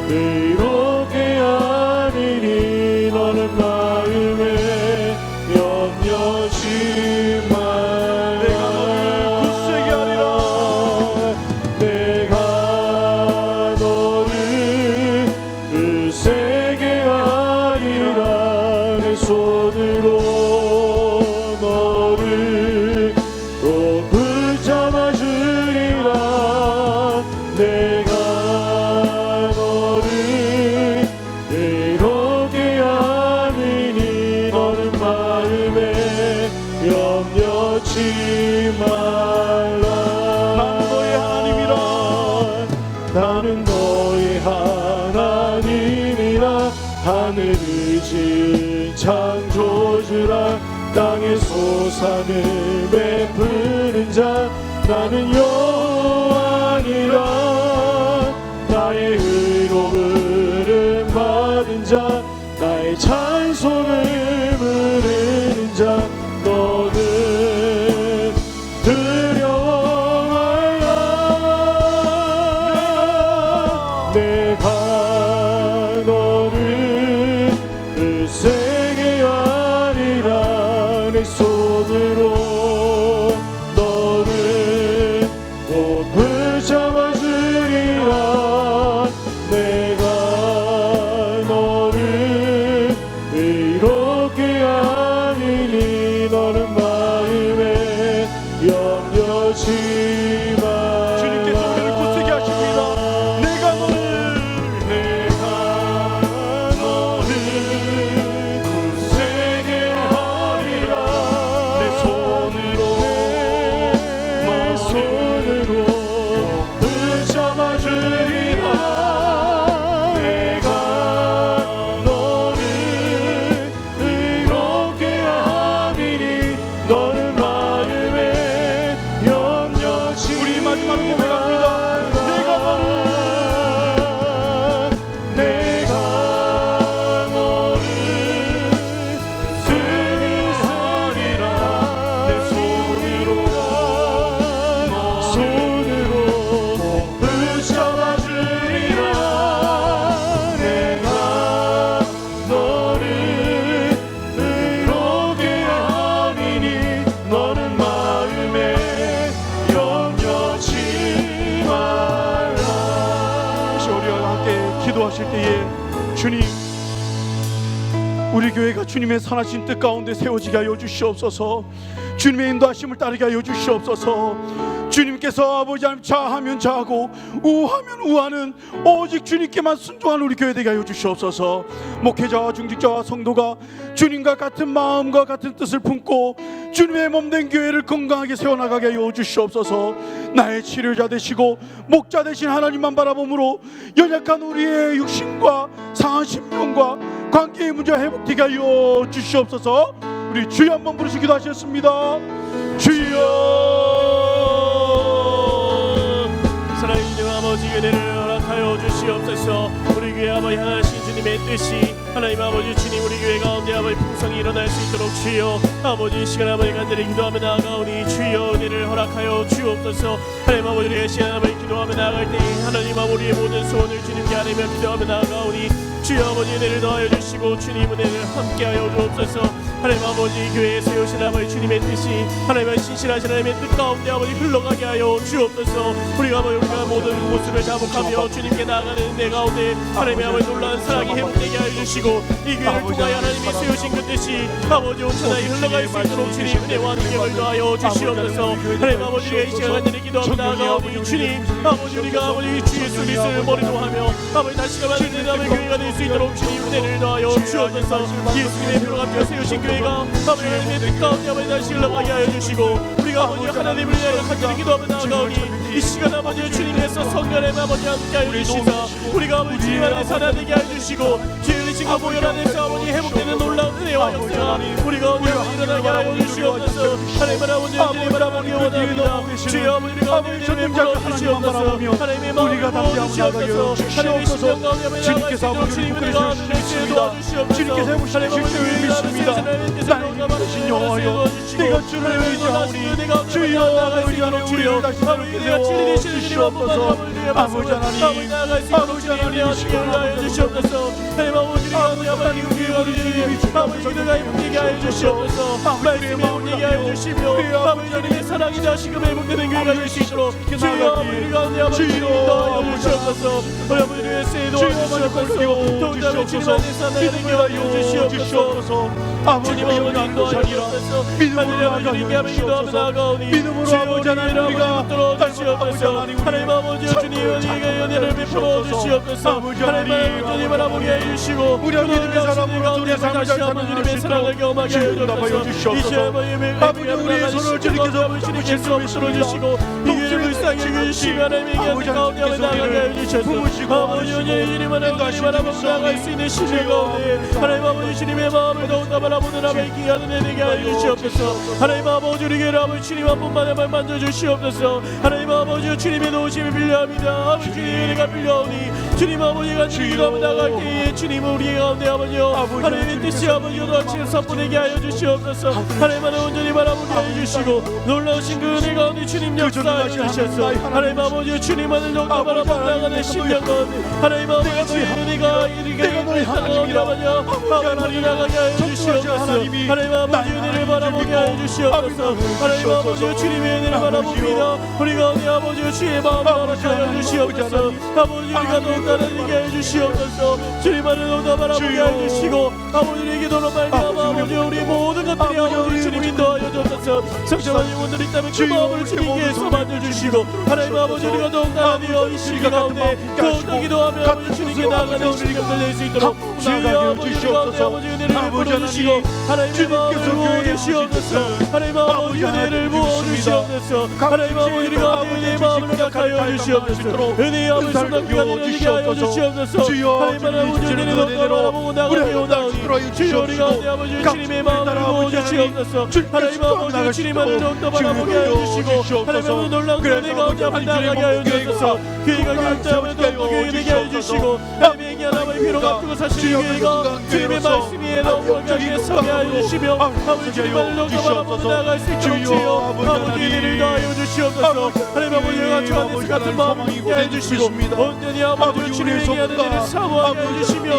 의롭게 하리니 너는 마음에 염려치 말라. 내가 너를 굳세게 하리라. 내가 너를 굳세게 하리라. 내 손으로 너를 꼭 붙잡아 주리라. 내가 너를 의롭게 하리니 너는 마음에 염려치 말라. 나는 너의 하나님이라. 하늘을 지은 창조주라. 땅의 소산을 베푸는 자 나는 여호와니라. 나의 의로움을 받은 자 나의 찬송을 부르는 자 너는 두려워 말라. 내가 너를 굳세게 하리라. 내 손으로 주님께서 우리를 굳세게 하십니다. 내가 너를 굳세게 하리라. 내 손으로 붙잡아 주리라. 내가 너를 의롭게 함이니 너는 마음에 염려치. 우리 마지막으로 고백합니다. 내가 너를 승리하리라. 내 손으로 붙잡아 주리라. 내가 너를 의롭게 함이니 너는 마음에 염려치 말라. 다시 우리와 함께 기도하실 때에 주님, 우리 교회가 주님의 선하신 뜻 가운데 세워지게 하여 주시옵소서. 주님의 인도하심을 따르게 하여 주시옵소서. 주님께서 아버지 하나님 자하면 자하고 우하면 우하는 오직 주님께만 순종하는 우리 교회 되게 하여 주시옵소서. 목회자와 중직자와 성도가 주님과 같은 마음과 같은 뜻을 품고 주님의 몸된 교회를 건강하게 세워나가게 하여 주시옵소서. 나의 치료자 되시고 목자 되신 하나님만 바라봄으로 연약한 우리의 육신과 상한 심령과 관계의 문제가 회복되게 하여 주시옵소서. 우리 주여 한번 부르시기도 하셨습니다. 주여. 사랑하는 아버지, 은혜를 허락하여 주시옵소서. 우리 교회 아버지 하나님 주님의 뜻이 하나님 아버지 주님 우리 교회 가운데 아버지 풍성이 일어날 수 있도록 주여 아버지 이 시간 아버지 간절히 기도하며 나아가오니 주여 은혜를 허락하여 주옵소서. 하나님 아버지 우리의 시간 아버지 기도하며 나아갈 때 하나님 아버지 우리의 모든 소원을 주님께 아뢰며 기도하며 나아가오니 주여 아버지 은혜를 더하여 주시고 주님 은혜를 함께하여 주옵소서. 하나님 아버지 교회에 세우신 아버지 주님의 뜻이 하나님의 신실하신 하나님의 뜻 가운데 아버지 흘러가게 하여 주옵소서. 우리가 모든 모습을 자복하며 주님께 나아가는 내 가운데 하나님의 아버지 놀라운 사랑이 회복되게 하여 주시고 이 교회를 통하여 하나님이 세우신 그 뜻이 아버지 온전하게 흘러갈 수 있도록 주님 은혜와 능력을 더하여 주시옵소서. 하나님 아버지 우리가 이 시간 간절히 기도하며 나아가오니 주님 아버지 우리가 아버지 주 예수 그리스도를 머리로 하며 아버지 다시금 만드는 아버지 교회가 될 수 있도록 주님 은혜를 더하여 주옵소서. 예수님의 피로 갚여 세우신 교회가 아버지 하나님의 뜻 가운데 아버지 다시 흘러가게 하여 주시고 우리가 아버지 하나님을 위하여 간절히 기도하며 나아가오니 이 시간 아버지 주님께서 성령의 아버지 함께 하여 주시사 우리가 아버지 주님 안에서 하나 되게 하여 주시고 주의 의식과 보혈 안에서 아버지 회복되는 놀라운 은혜와 역사가 우리가 오늘 일어나게 하여 주시옵소서. 하나님 아버지 주님 바라보기 원합니다. 주여 아버지 우리가 오늘 주님 부어주시옵소서. 하나님의 마음을 부어주시옵소서. 하나님의 심령 가운데 주님께서 아버지 주님을 도와주시옵소서. 주님께서 해보시는 주님을 믿습니다. 나의 힘드신 여호와여 내가 주를 의지하오니 주여 의지하는 우리를 다시 새롭게 세워 주시옵소서. 아버지 하나님 아버지 하나님 하여 주시옵소서. 하나님 아버지 아버지 우리 아버지 기도가 힘들게 하여 주시옵소서. 말씀이 힘들게 하여 주시며 아버지 하나님의 사랑이 다시금 회복되는 교회가 될 수 있도록 주여 아버지 가운데 아버지 인도하여 주시옵소서. 우리 아버지의 세도 주시옵소서. 더욱더 아버지 주님 안에서 나의 능력 하여 주시옵소서. 아버지가 주님 영광 인도하여 것이니라 주시옵소서. 믿음으로 하나님 아버지 기도하며 나아가오니 믿음으로 아버지 하나님 우리가 붙들어 주시옵소서. 하나님 아버지 주님 우리에게 연애를 베풀어 주시옵소서. 아버지 하나님 하나님 주님 바라보게 해주시고 우리가 믿음의 사람으로 우리의 삶을 잘 사는 주님의 사랑을 경험하게 해주옵소서. 아버지 우리의 손을 주님께서 주님께서 풀어주시고 이게 불쌍히 해주시고 하나님의 아버지 가운데 나가게 해주셔서 아버지 주님의 이름을 바라보고 나아갈 수 있는 시대 가운데 하나님 아버지 주님의 마음을 더욱더 바라보는 아버지 귀한 은혜 되게 하여 주시옵소서. 하나님 아버지 우리에게 아버지 주님 한 분만에만 만져주시옵소서. 하나님 아버지 주님의 도우심이 필요합니다. 아버지 주님의 은혜가 필요하오니 주님 아버지가 주님과 나갈 때에 주님 우리 가운데 아버지여 하나님의 뜻이 아버지여 너치를 선포되게 하여 주시옵소서. 하나님을 온전히 바라보게 하여 주시고 놀라우신 그 은혜 가운데 주님 역사하여 주셔서 하나님 아버지여 주님만을 더욱더 바라보고 나가는 심령 가운데 하나님 아버지 은혜가 이르게 하나님 아버지 나가게 하여 주시옵소서. 하나님 아버지 은혜를 바라보게 하여 주시옵소서. 하나님 아버지 주님의 은혜를 바라봅니다. 우리 가운데 아버지 주의 마음을 바라보게 하여 주시옵소서. 아버지 우리가 더욱더 따르게 해주시옵소서. 주님만을 더욱더 바라보게 해주시고 아버지의 기도로 말미암아 아버지 우리 모든 것들이 아버지 주님 인도하여 주옵소서. 성장한 영혼들이 있다면 그 마음을 주님께서 만져주시고 하나님 아버지 우리가 더욱더 하나님의 이 시기 가운데 더욱더 기도하며 아버지 주님께 나아가는 실력을 낼 수 있도록 주여 아버지 가운데 아버지 은혜를 부어주시고 하나님의 마음을 부어주시옵소서. 하나님 아버지 은혜를 부어주시옵소서. 하나님 아버지 우리가 은혜의 마음을 허락하여 주시옵소서. 은혜의 마음을 순간기가 내려지게 하여 주시옵소서. 하나님 아버지 은혜를 더욱더 바라보고 나가리오다오니 주여 우리 가운데 아버지 주님의 마음을 부어주시옵소서. 하나님 아버지 주님만을 더욱더 바라보게 하여 주시고 하나님 아버지 놀라운 은혜 가운데 앞에 나가게 하여 주옵소서. 교회가 결정하면 더욱더 교회 되게 하여 주시고 하나님의 하나님의 피로가 뜨고 사시는 교회가 주님의 말씀 위에 너무하게 서게 하여 주시며 아버지 주님만을 더욱더 바라보고 나아갈 수 있도록 주여 아버지 은혜를 더하여 주시옵소서. 하나님 아버지와 같이 하늘 같은 마음을 있게 해주시고 온전히 아버지 주님에게 하는 일을 사모하게 해주시며 이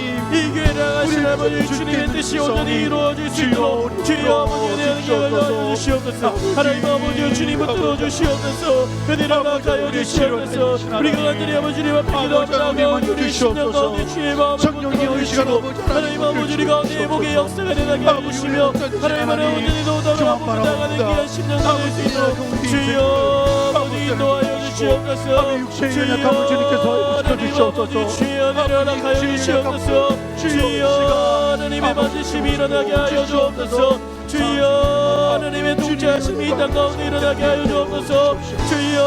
교회를 향하신 아버지 주님의 뜻이 온전히 이루어질 수 있도록 주여 아버지 은혜하는 교회를 도와주시옵소서. 하나님 아버지 주님을 들어주시옵소서. 은혜를 허락하여 주시옵소서. 우리가 간절히 아버지 주님 앞에 기도하며 우리 심령 가운데 주의 마음을 붙들어주시고 하나님 아버지 우리 가운데 목의 역사가 일어나게 해주시며 하나님 아버지 온전히 더욱더 바라보고 나가는 귀한 심령 가운데 수 있도록 주여 아버지 인도하여 주시옵소서. 주여 하나님 주여 은혜를 허락하여 주시옵소서. 주여 하나님의 만지심이 일어나게 하여 주옵소서. 주여 하나님의 통치하심이 이 땅 가운데 일어나게 하여 주옵소서. 주여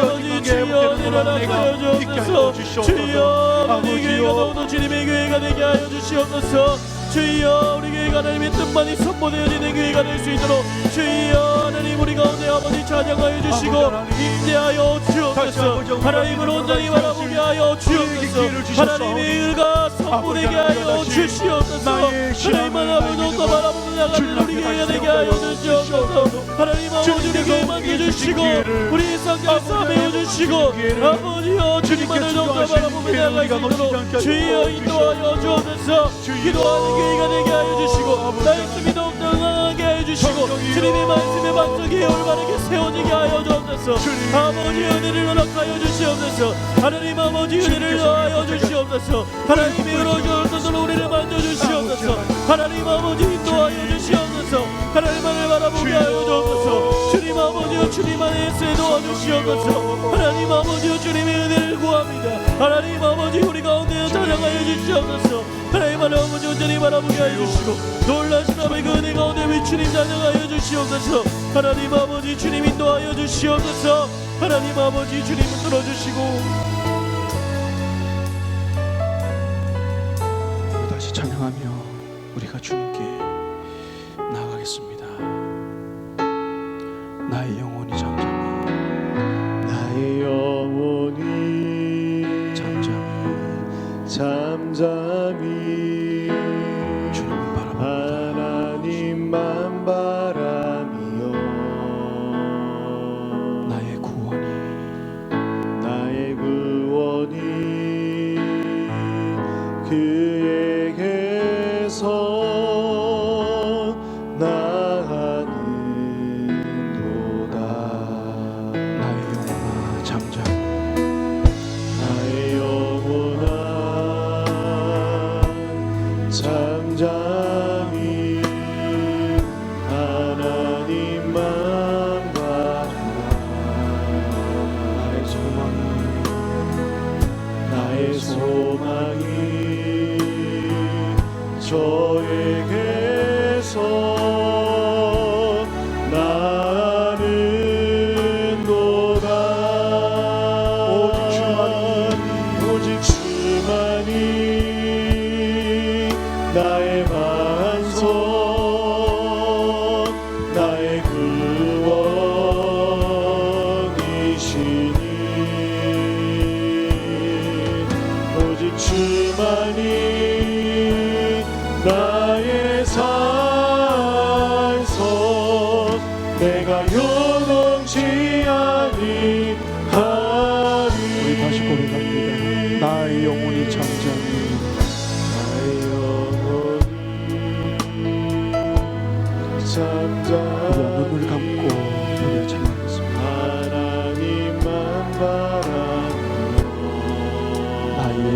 아버지 주여 일어나게 하여 주옵소서. 주여 아버지 교회가 더욱더 주님의 교회가 되게 하여 주시옵소서. 주여 우리 교회가 하나님의 뜻만이 선포되어지는 교회가 될 수 있도록 주여 하나님 우리 가운데 아버지 찬양하여 주시고 임재하여 주옵소서. 하나님을 온전히 바라보게 하여 주옵소서. 하나님의 의가 선포되게 하여 주시옵소서. 하나님만 아버지 더 바라보고 나가는 우리 교회가 되게 하여 주시옵소서. 하나님 아버지 우리 교회 만져주시고 우리 성장 싸매어 주시고 아버지여 주님만을 더욱더 바라보며 나아갈 수 있도록 주여 인도하여 주옵소서. 기도하는 교회가 되게 하여 주시고 말씀이 더욱더 강하게 하여 주시고 주님의 말씀의 반석이 올바르게 세워지게 하여 주옵소서. 아버지 은혜를 허락하여 주시옵소서. 하나님 아버지 은혜를 더하여 주시옵소서. 하나님이 이루어져서 우리를 만져주시옵소서. 하나님 아버지 인도하여 주시옵소서. 하나님만을 바라보게 하여 주옵소서. 주님 아버지여 주님 안에서 도와주시옵소서. 하나님 아버지여 주님의 은혜를 구합니다. 하나님 아버지 우리 가운데 찬양하여 주시옵소서. 하나님 아버지 온전히 바라보게 하여 주시고 놀라신 아버지 그 은혜 가운데 주님 찬양하여 주시옵소서. 하나님 아버지 주님 인도하여 주시옵소서. 하나님 아버지 주님 들어주시고 다시 찬양하며 우리가 주님께 나아가겠습니다. 나의 영혼이 잠잠히 나의 영혼이 잠잠히 주님을 바라봅니다. 하나님만 바라며 나의 구원이 그에게서 나가는도다. 나의 영혼아 잠잠히 나의 영혼아 잠잠히 하나님만 바라. 나의 소망이 저에게서 나는도다. 오직 주만이 나의 반석 나의 구원이시니 오직 주만이 나의 산석 내가 요동치 아니하리. 우리 다시 고백합니다. 나의 영혼이 잠잠히 나의 영혼이 우리가 잠잠히 눈을 감고 우리가 찬양하겠습니다. 하나님만 바라며 나의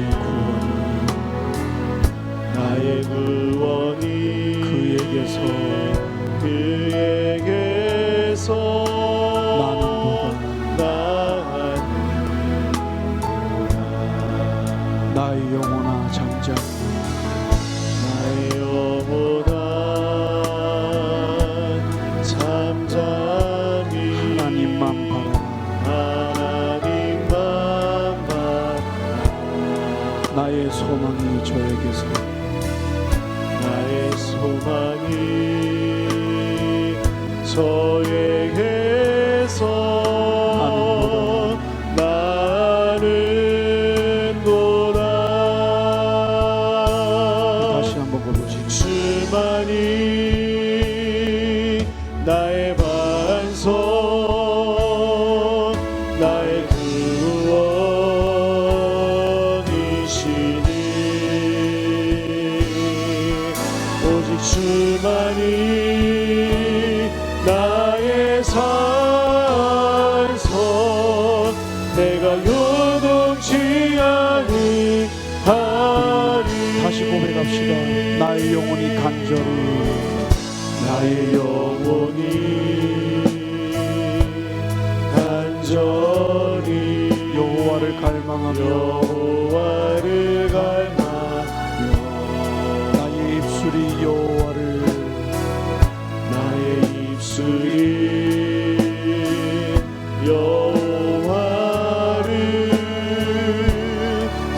저에게서 나는도다. 다시 한번 고백해 주만이 나의 반석, 나의 구원이시니 오직 주만이 나의 산성, 내가 요동치 아니하리. 다시 고백합시다. 나의 영혼이 간절히 나의 영혼이 간절히 여호와를 갈망하며 여호와를 갈망하며 나의 입술이 여호와를 나의 입술이 여호와를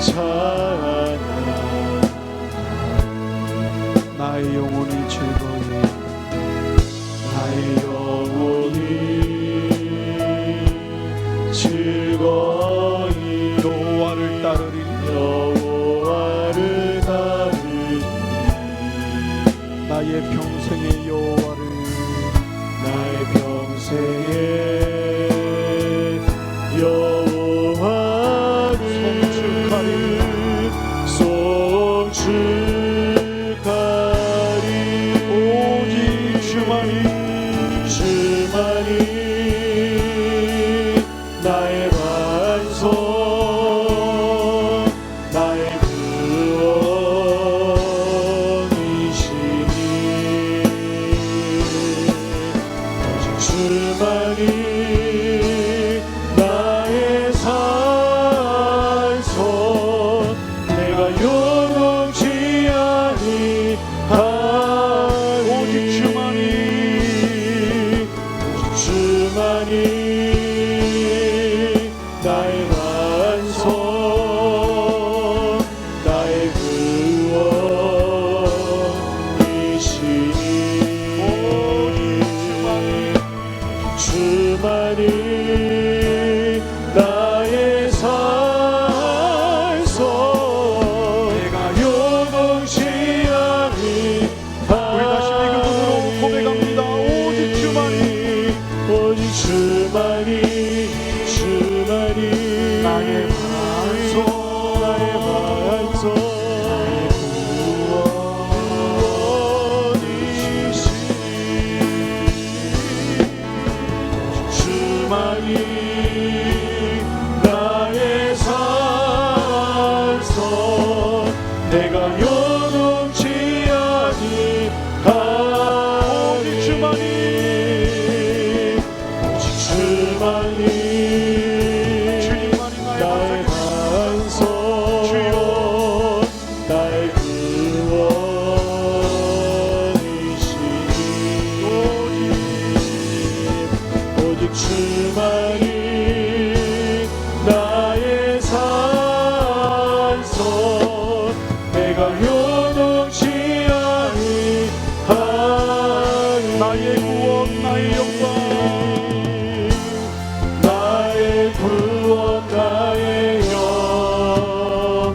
찬양하며 나의 영혼이 즐거이 나의 영혼이 즐거이 여호와를 따르리. 여호와를 따르리. 나의 평생의 여호와를 나의 평생에 여호와를 송축하리. 오직 주만이 주만이 나의 반석, 나의 구원이시니 오직 주만이 나의 산성, 내가 요동치 아니하리. 오직 주만이 주만이 나의 반석, 나의 구원이시니 주만이 나의 산성, 내가 요동치 아니하리. 우리 다시 비극으로 고백합니다. 오직 주만이 오직 주만이 주만이 나의 반석, 나의 반석, 구원이시니 주만이 나의 산성, 내가 요동치 아니하리. 주만이 주만이 주님만이 나의 반석, 주여 나의 구원이시니 오직 주만이 나의 산성, 내가 요동치 아니하리. 나의 구원 나의 영광 나의 구원 나의 영광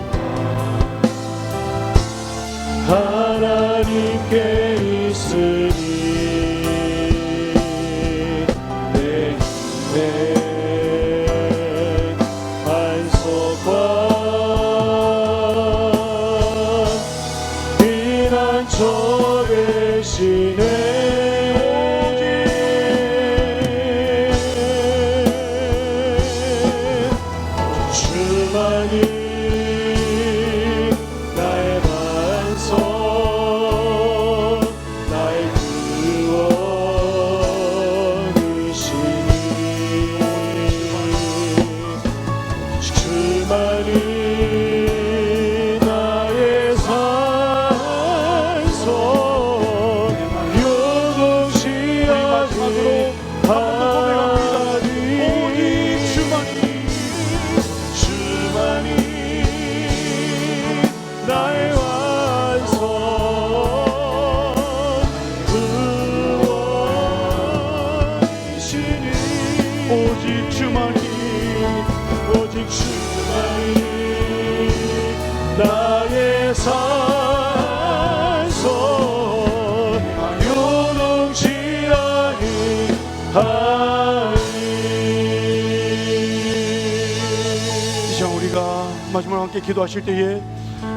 하나님께 있으니 내 힘의 반석과 피난처 되시네. 주만이 나의 반석, 나의 구원이시니 주만이 나의 산성, 요동치 아니하리. 오직 주만이 주만이 나의 완성, 구원 오직 주만이 오직 주만이 나의 산소 요동치 아니하니. 이 시간 우리가 마지막으로 함께 기도하실 때에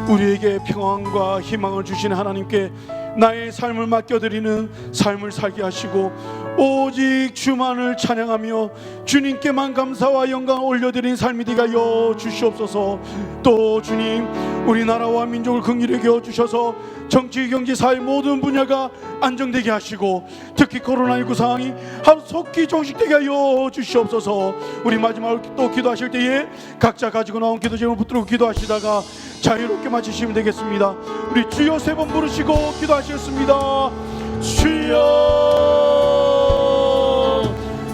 우리에게 평안과 희망을 주시는 하나님께 나의 삶을 맡겨드리는 삶을 살게 하시고 오직 주만을 찬양하며 주님께만 감사와 영광을 올려드린 삶이 되게 하여 주시옵소서. 또 주님, 우리나라와 민족을 긍휼히 여겨 주셔서 정치, 경제, 사회 모든 분야가 안정되게 하시고 특히 코로나19 상황이 하루속히 종식되게 하여 주시옵소서. 우리 마지막으로 또 기도하실 때에 각자 가지고 나온 기도 제목을 붙들고 기도하시다가 자유롭게 마치시면 되겠습니다. 우리 주여 3번 부르시고 기도하시겠습니다. 주여,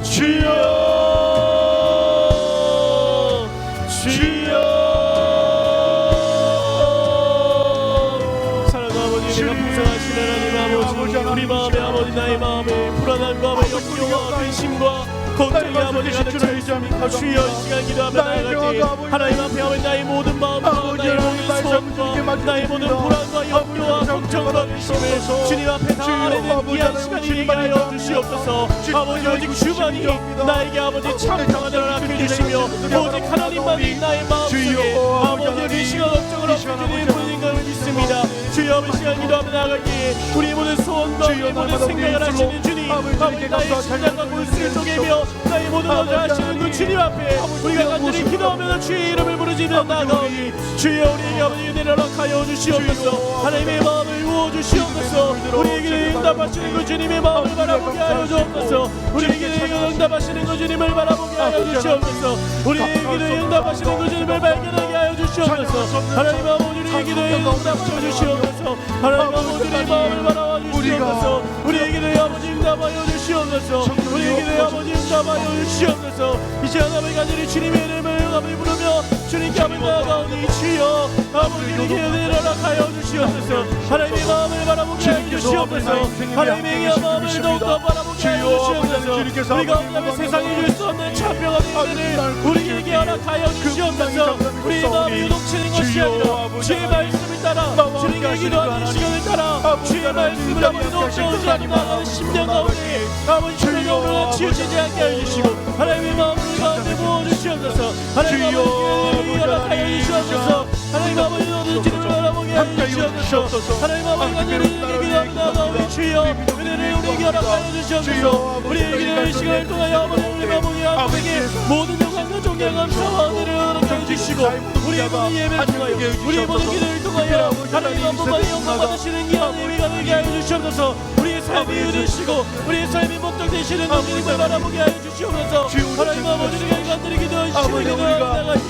주여, 주여. 사랑하는 아버지, 내가 풍성하신 하나님 아버지, 우리 마음의 아버지, 나의 마음에 불안함과 염려와 근심과 걱정이 아버지 가득 차 있습니다. 주여, 이 시간 기도하며 나아갈 때 하나님 앞에 아버지 나의 모든 마음과 나의 모든 소원과 나의 모든 불안과 염려와 걱정과 근심을 주님 앞에 다 아뢰는 귀한 시간이 되게 하여 주시옵소서. 아버지 오직 주만이 나에게 아버지 참 평안을 허락해주시며 오직 하나님만이 나의 마음속에 아버지 이 시간 걱정을 없애주는 분인 걸 믿습니다. 주여, 이 시간 기도하며 나아갈 때 우리 모든 소원과 우리 모든 생각을 하시는 주님, 아버지 나의 심장과 골수를 쪼개며 나의 모든 것을 하시는 그 주님 앞에 우리가 간절히 기도하며 주의 이름을 부르짖으며 나아가오니 주여, 우리에게 아버지 은혜를 허락하여 주시옵소서. 하나님의 마음을 부어 주시옵소서. 우리에게 응답하시는 그 주님의 마음을 바라보게 하여 주옵소서. 우리에게 응답하시는 그 주님을 바라보게 하여 주시옵소서. 우리에게 응답하시는 그 주님을 발견하게 하여 주시옵소서. 하나님 아버지, 우리에게 응답하여 주시옵소서. 하나님 아버지, 우리의 마음을 바라봐 주시옵소서. 우리에게 아버지 응답하여 주시옵소서. 우리에게 아버지 응답하여 주시옵소서. 이 시간 아버지 간절히 주님의 이름을 아버지 부르며 주님께 아버지 나아가오니 주여, 아버지 우리에게 은혜를 허락하여 주시옵소서. 하나님의 마음을 바라보게 하여 주시옵소서. 하나님의 마음을 더욱더 바라보게 하여 주시옵소서. 우리가 없다면 세상에 줄 수 없는 참평한 은혜를 우리에게 허락하여 주시옵소서. 우리의 마음이 요동치는 것이 아니라 주의 말씀을 따라 주님께 기도하는 시간을 따라 주의 말씀을 아버지 더욱더 나아가는 심령 가운데 아버지 주의 영으로 치우치지 않게 해주시고 하나님의 마음을 가운데 부어주시옵소서. 하나님 아버지께 허락하여 주시옵소서. 하나님 아버지 모든 주님을 바라보게 하여 주시옵소서. 하나님 아버지 간절히 기도합니다. 우리 주여, 은혜를 우리에게 허락하여 주시옵소서. 우리에게 시간을 통하여 아버지 아버지에게 모든 영광과 존경 감사와 은혜를 허락하여 주시고 우리의 모든 예배를 통하여 우리의 모든 기도를 통하여 하나님 한 번만에 영광 받으시는 귀한 예배가 되게 하여 주시옵소서. 우리의 삶이 이루시고 우리의 삶이 목적 되시는 주님을 바라보게 하여 주시옵소서. 하나님 아버지에게 간절히 기도하시고 기도하나가니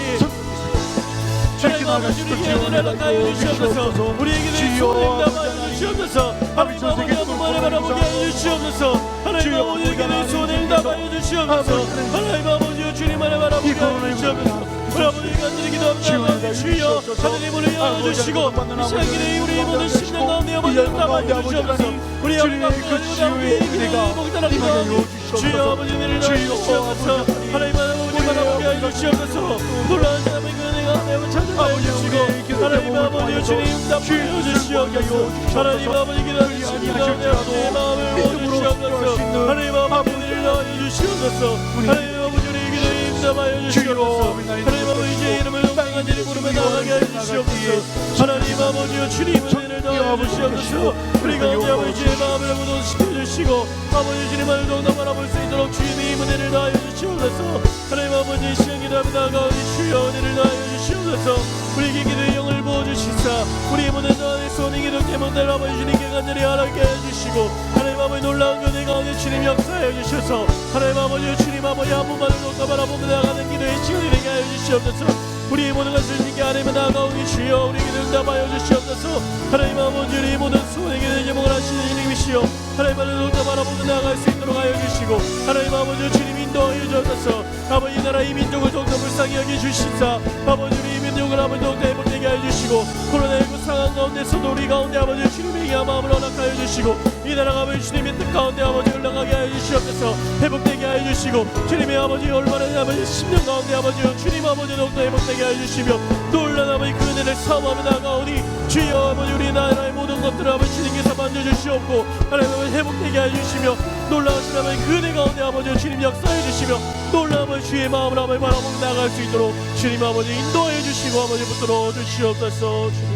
하나님 아버지에게 은혜를 허락하여 주시옵소서. 우리에게 소원을 담아여 주시옵소서. 하나님 아버지 한 번만에 바라보게 하여 주시옵소서. 하나님 아버지에게 소원을 담아여 주시옵소서. 하나님 아버지 주님만을 바라보게 하여 주시옵소서. 우리 아버지 간절히 기도합니다. 주여, 하나님을 열어주시고 이 시간에 우리 모든 심령 가운데 아버지를 담아여 주시옵소서. 우리 아버지 우리의 기도를 복달하게 하옵소서. 주여, 아버지 은혜를 주시옵소서. 하나님 아버지 바라보게 하여 주시옵소서. 놀라운 사람의 그 은혜가 매우 찾아가여 주시고 하나님 아버지 주님 응답하여 주시옵소서. 하나님 아버지 기도하시는 가운데 내 마음을 모아주시옵소서. 하나님 아버지 은혜를 넣어 주시옵소서. 하나님 아버지 우리 기도에 응답하여 주시옵소서. 하나님 아버지 제 이름을 간절히 부르며 나가게 하여 주시옵소서. 하나님 아버지여 주님 은혜를 더하여 주시옵소서. 우리 가운데 아버지의 마음을 무도시켜주시고 아버지 주님을 더욱더 바라볼 수 있도록 주님의 은혜를 더하여 주시옵소서. 하나님 아버지 시간 기도합니다. 가오니 주여 은혜를 더하여 주시옵소서. 우리에게 기도의 영을 부어주시사 우리의 모든 나의 손이 기도 때문에 아버지 주님께 간절히 하나님께 해주시고 하나님 아버지 놀라운 교회 가운데 주님 역사해 주셔서 하나님 아버지 주님 아버지 한 분만을 더욱더 바라보며 나아가는 기도의 시간이 되게 하여 주시옵소서. 우리의 모든 것을 주님께 하나님을 나아가오니 주여 우리에게 응답하여 주시옵소서. 하나님 아버지 우리의 모든 소원에게 제목을 하시는 주님이시여 하나님을 더욱더 바라보며 나아갈 수 있도록 하여 주시고 하나님 아버지 주님 인도하여 주옵소서. 아버지 이 나라 이 민족을 더욱더 불쌍히 여겨주시사 아버지 우리 이 민족을 아버지 더욱더 회복되게 하여 주시고 코로나19 상황 가운데서도 우리 가운데 아버지 주님에게 마음을 허락하여 주시고 이 나라가 아버지 주님의 뜻 가운데 아버지 흘러가게 하여 주시옵소서. 회복되게 하여 주시고 주님의 아버지 얼마나 아버지 10년 가운데 아버지 주님 아버지 더욱더 회복되게 해주시며 놀란 아버지 그 은혜를 사모하며 나아가오니 주여 아버지 우리 나라의 모든 것들을 아버지 주님께서 만져주시옵고 하나님 아버지 회복되게 해주시며 놀라우신 아버지 그 은혜 가운데 아버지 주님 역사해 주시며 놀라운 아버지 주의 마음을 아버지 바라보고 나아갈 수 있도록 주님 아버지 인도해 주시고 아버지 붙들어 주시옵소서. 주님